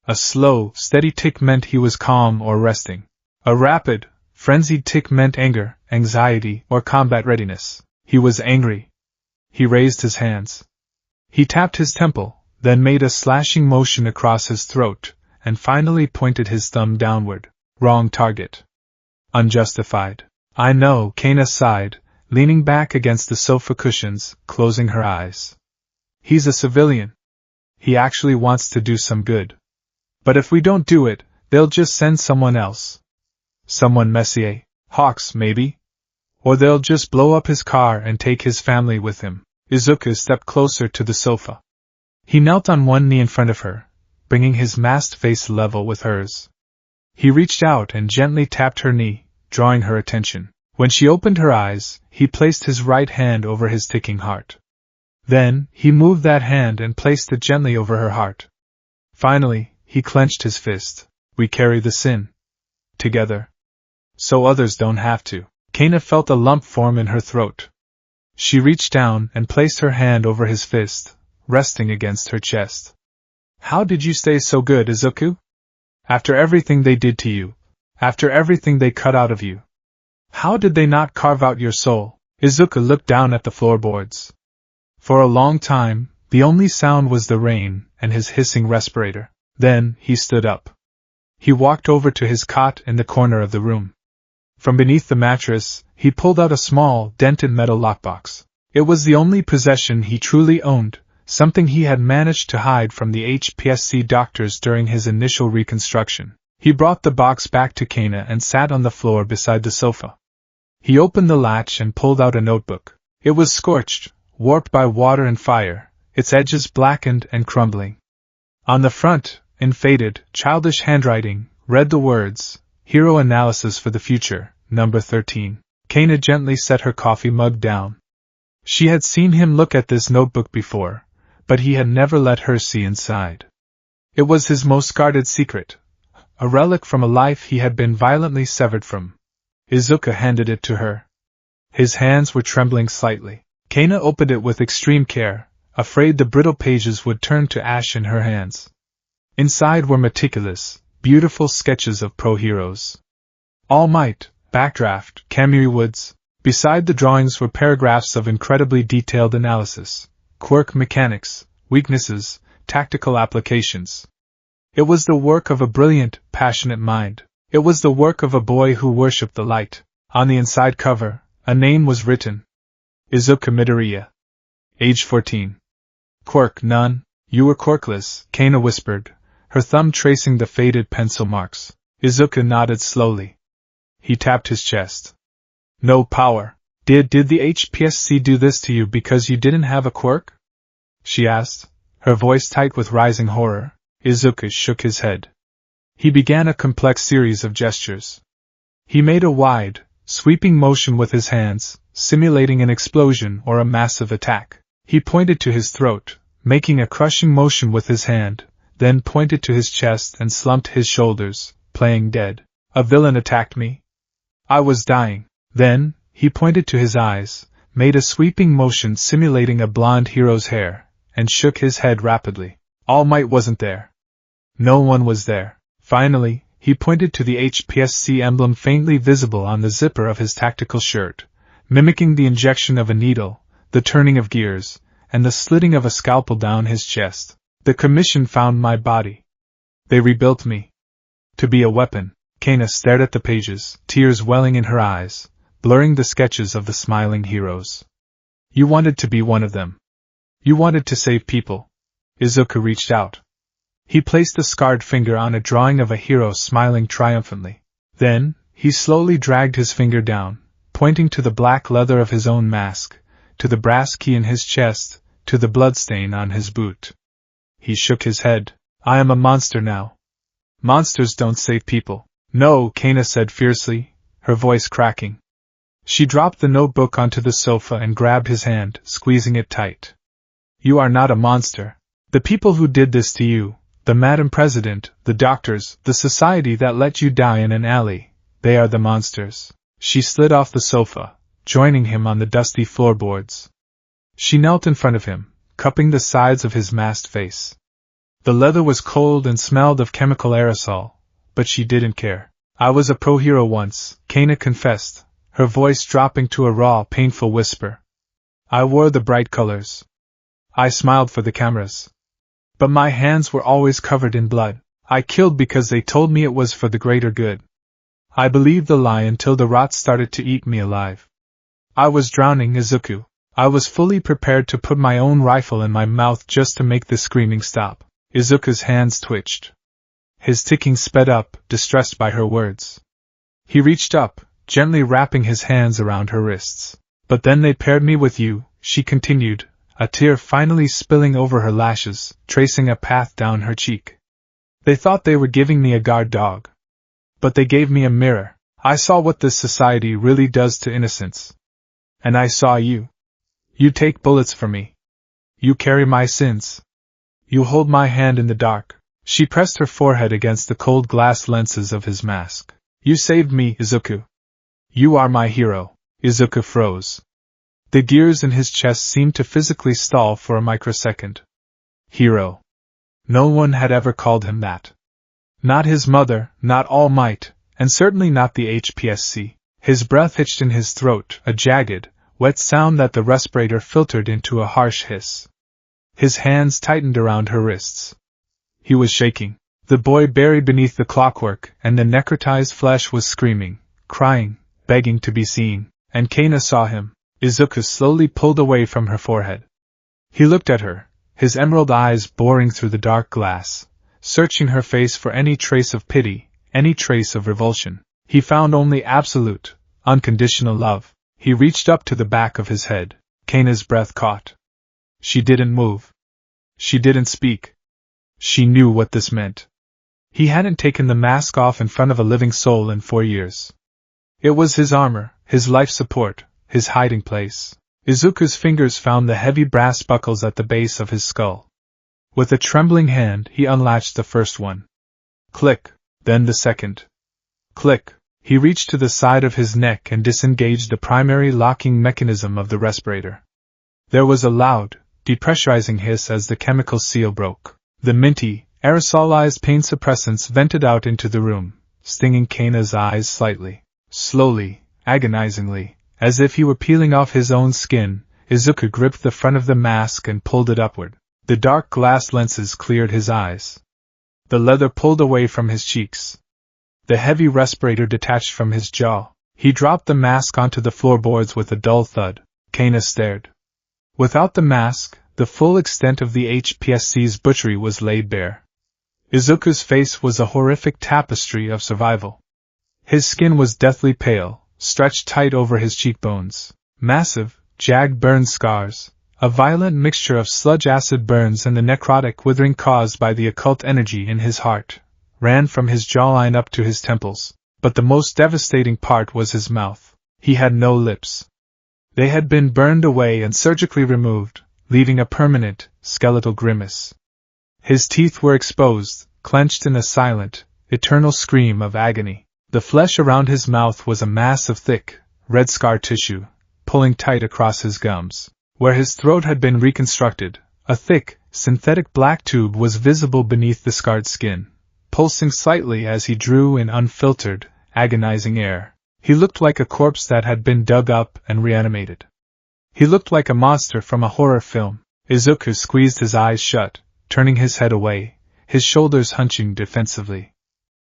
A slow, steady tick meant he was calm or resting. A rapid, frenzied tick meant anger, anxiety, or combat readiness. He was angry. He raised his hands. He tapped his temple, then made a slashing motion across his throat, and finally pointed his thumb downward. Wrong target. Unjustified. I know, Kana sighed, leaning back against the sofa cushions, closing her eyes. He's a civilian. He actually wants to do some good. But if we don't do it, they'll just send someone else. Someone Messier, Hawks, maybe? Or they'll just blow up his car and take his family with him. Izuku stepped closer to the sofa. He knelt on one knee in front of her, bringing his masked face level with hers. He reached out and gently tapped her knee, drawing her attention. When she opened her eyes, he placed his right hand over his ticking heart. Then, he moved that hand and placed it gently over her heart. Finally, he clenched his fist. We carry the sin. Together. So others don't have to. Kana felt a lump form in her throat. She reached down and placed her hand over his fist, resting against her chest. How did you stay so good, Izuku? After everything they did to you. After everything they cut out of you. How did they not carve out your soul? Izuku looked down at the floorboards. For a long time, the only sound was the rain and his hissing respirator. Then, he stood up. He walked over to his cot in the corner of the room. From beneath the mattress, he pulled out a small, dented metal lockbox. It was the only possession he truly owned, something he had managed to hide from the HPSC doctors during his initial reconstruction. He brought the box back to Kana and sat on the floor beside the sofa. He opened the latch and pulled out a notebook. It was scorched, warped by water and fire, its edges blackened and crumbling. On the front, in faded, childish handwriting, read the words, Hero Analysis for the Future, number 13. Kana gently set her coffee mug down. She had seen him look at this notebook before, but he had never let her see inside. It was his most guarded secret, a relic from a life he had been violently severed from. Izuku handed it to her. His hands were trembling slightly. Kana opened it with extreme care, afraid the brittle pages would turn to ash in her hands. Inside were meticulous, beautiful sketches of pro-heroes. All Might, Backdraft, Kamui Woods. Beside the drawings were paragraphs of incredibly detailed analysis, quirk mechanics, weaknesses, tactical applications. It was the work of a brilliant, passionate mind. It was the work of a boy who worshipped the light. On the inside cover, a name was written. Izuku Midoriya. Age 14. Quirk none. You were quirkless, Kana whispered, her thumb tracing the faded pencil marks. Izuku nodded slowly. He tapped his chest. No power. Did the HPSC do this to you because you didn't have a quirk? She asked, her voice tight with rising horror. Izuku shook his head. He began a complex series of gestures. He made a wide, sweeping motion with his hands, simulating an explosion or a massive attack. He pointed to his throat, making a crushing motion with his hand, then pointed to his chest and slumped his shoulders, playing dead. A villain attacked me. I was dying. Then, he pointed to his eyes, made a sweeping motion simulating a blonde hero's hair, and shook his head rapidly. All Might wasn't there. No one was there. Finally, he pointed to the HPSC emblem faintly visible on the zipper of his tactical shirt, mimicking the injection of a needle, the turning of gears, and the slitting of a scalpel down his chest. The commission found my body. They rebuilt me. To be a weapon. Kana stared at the pages, tears welling in her eyes, blurring the sketches of the smiling heroes. You wanted to be one of them. You wanted to save people. Izuku reached out. He placed a scarred finger on a drawing of a hero smiling triumphantly. Then, he slowly dragged his finger down, pointing to the black leather of his own mask, to the brass key in his chest, to the bloodstain on his boot. He shook his head. I am a monster now. Monsters don't save people. No, Kana said fiercely, her voice cracking. She dropped the notebook onto the sofa and grabbed his hand, squeezing it tight. You are not a monster. The people who did this to you, the Madam President, the doctors, the society that let you die in an alley, they are the monsters. She slid off the sofa, joining him on the dusty floorboards. She knelt in front of him, cupping the sides of his masked face. The leather was cold and smelled of chemical aerosol, but she didn't care. I was a pro-hero once, Kana confessed, her voice dropping to a raw, painful whisper. I wore the bright colors. I smiled for the cameras. But my hands were always covered in blood. I killed because they told me it was for the greater good. I believed the lie until the rot started to eat me alive. I was drowning, Izuku. I was fully prepared to put my own rifle in my mouth just to make the screaming stop. Izuku's hands twitched. His ticking sped up, distressed by her words. He reached up, gently wrapping his hands around her wrists. But then they paired me with you, she continued, a tear finally spilling over her lashes, tracing a path down her cheek. They thought they were giving me a guard dog. But they gave me a mirror. I saw what this society really does to innocents. And I saw you. You take bullets for me. You carry my sins. You hold my hand in the dark. She pressed her forehead against the cold glass lenses of his mask. You saved me, Izuku. You are my hero. Izuku froze. The gears in his chest seemed to physically stall for a microsecond. Hero. No one had ever called him that. Not his mother, not All Might, and certainly not the HPSC. His breath hitched in his throat, a jagged, wet sound that the respirator filtered into a harsh hiss. His hands tightened around her wrists. He was shaking. The boy buried beneath the clockwork and the necrotized flesh was screaming, crying, begging to be seen, and Kana saw him. Izuku slowly pulled away from her forehead. He looked at her, his emerald eyes boring through the dark glass, searching her face for any trace of pity, any trace of revulsion. He found only absolute, unconditional love. He reached up to the back of his head. Kana's breath caught. She didn't move. She didn't speak. She knew what this meant. He hadn't taken the mask off in front of a living soul in 4 years. It was his armor, his life support, his hiding place. Izuku's fingers found the heavy brass buckles at the base of his skull. With a trembling hand, he unlatched the first one. Click, then the second. Click. He reached to the side of his neck and disengaged the primary locking mechanism of the respirator. There was a loud, depressurizing hiss as the chemical seal broke. The minty, aerosolized pain suppressants vented out into the room, stinging Kana's eyes slightly. Slowly, agonizingly, as if he were peeling off his own skin, Izuku gripped the front of the mask and pulled it upward. The dark glass lenses cleared his eyes. The leather pulled away from his cheeks. The heavy respirator detached from his jaw. He dropped the mask onto the floorboards with a dull thud. Kana stared. Without the mask, the full extent of the HPSC's butchery was laid bare. Izuku's face was a horrific tapestry of survival. His skin was deathly pale, stretched tight over his cheekbones. Massive, jagged burn scars, a violent mixture of sludge-acid burns and the necrotic withering caused by the occult energy in his heart, ran from his jawline up to his temples. But the most devastating part was his mouth. He had no lips. They had been burned away and surgically removed, leaving a permanent, skeletal grimace. His teeth were exposed, clenched in a silent, eternal scream of agony. The flesh around his mouth was a mass of thick, red scar tissue, pulling tight across his gums. Where his throat had been reconstructed, a thick, synthetic black tube was visible beneath the scarred skin, pulsing slightly as he drew in unfiltered, agonizing air. He looked like a corpse that had been dug up and reanimated. He looked like a monster from a horror film. Izuku squeezed his eyes shut, turning his head away, his shoulders hunching defensively.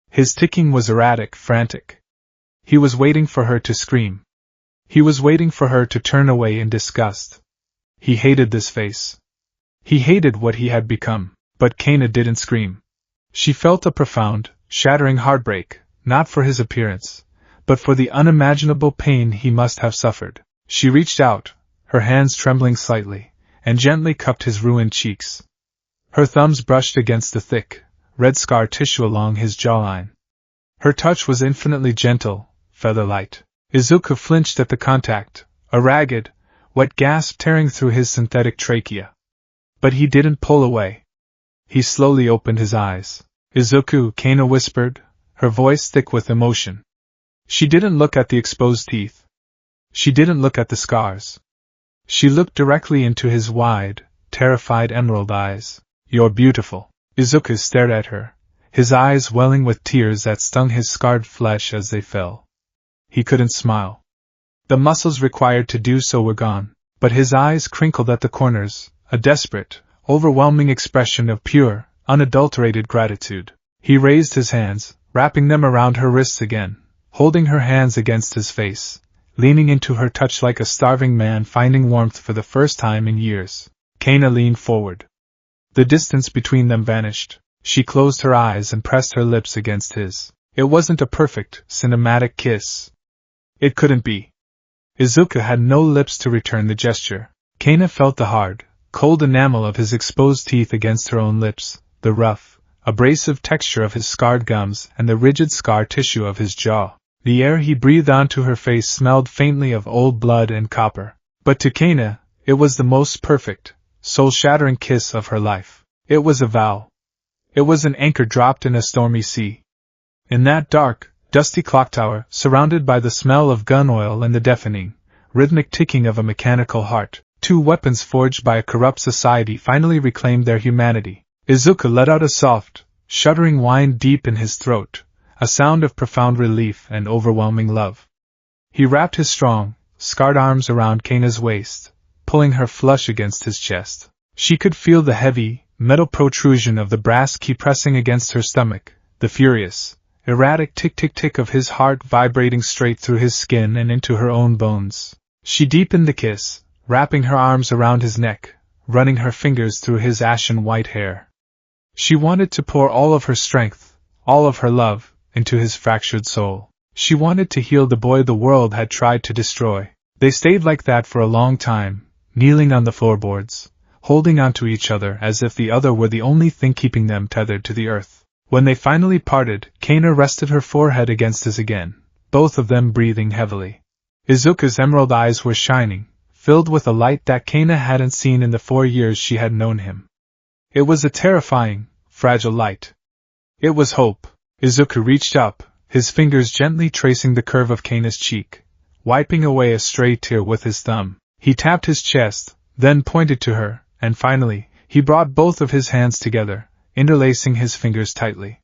His ticking was erratic, frantic. He was waiting for her to scream. He was waiting for her to turn away in disgust. He hated this face. He hated what he had become, but Kana didn't scream. She felt a profound, shattering heartbreak, not for his appearance, but for the unimaginable pain he must have suffered. She reached out, her hands trembling slightly, and gently cupped his ruined cheeks. Her thumbs brushed against the thick, red scar tissue along his jawline. Her touch was infinitely gentle, feather-light. Izuku flinched at the contact, a ragged, wet gasp tearing through his synthetic trachea. But he didn't pull away. He slowly opened his eyes. Izuku, Kana whispered, her voice thick with emotion. She didn't look at the exposed teeth. She didn't look at the scars. She looked directly into his wide, terrified emerald eyes. You're beautiful. Izuku stared at her, his eyes welling with tears that stung his scarred flesh as they fell. He couldn't smile. The muscles required to do so were gone, but his eyes crinkled at the corners, a desperate, overwhelming expression of pure, unadulterated gratitude. He raised his hands, wrapping them around her wrists again, holding her hands against his face, leaning into her touch like a starving man finding warmth for the first time in years. Kana leaned forward. The distance between them vanished. She closed her eyes and pressed her lips against his. It wasn't a perfect, cinematic kiss. It couldn't be. Izuku had no lips to return the gesture. Kana felt the hard, cold enamel of his exposed teeth against her own lips, the rough, abrasive texture of his scarred gums and the rigid scar tissue of his jaw. The air he breathed onto her face smelled faintly of old blood and copper. But to Kana, it was the most perfect, soul-shattering kiss of her life. It was a vow. It was an anchor dropped in a stormy sea. In that dark, dusty clock tower, surrounded by the smell of gun oil and the deafening, rhythmic ticking of a mechanical heart, two weapons forged by a corrupt society finally reclaimed their humanity. Izuku let out a soft, shuddering whine deep in his throat, a sound of profound relief and overwhelming love. He wrapped his strong, scarred arms around Kana's waist, pulling her flush against his chest. She could feel the heavy, metal protrusion of the brass key pressing against her stomach, the furious, erratic tick-tick-tick of his heart vibrating straight through his skin and into her own bones. She deepened the kiss, wrapping her arms around his neck, running her fingers through his ashen white hair. She wanted to pour all of her strength, all of her love, into his fractured soul. She wanted to heal the boy the world had tried to destroy. They stayed like that for a long time, kneeling on the floorboards, holding onto each other as if the other were the only thing keeping them tethered to the earth. When they finally parted, Kana rested her forehead against his again, both of them breathing heavily. Izuku's emerald eyes were shining, filled with a light that Kana hadn't seen in the 4 years she had known him. It was a terrifying, fragile light. It was hope. Izuku reached up, his fingers gently tracing the curve of Kana's cheek, wiping away a stray tear with his thumb. He tapped his chest, then pointed to her, and finally, he brought both of his hands together, interlacing his fingers tightly.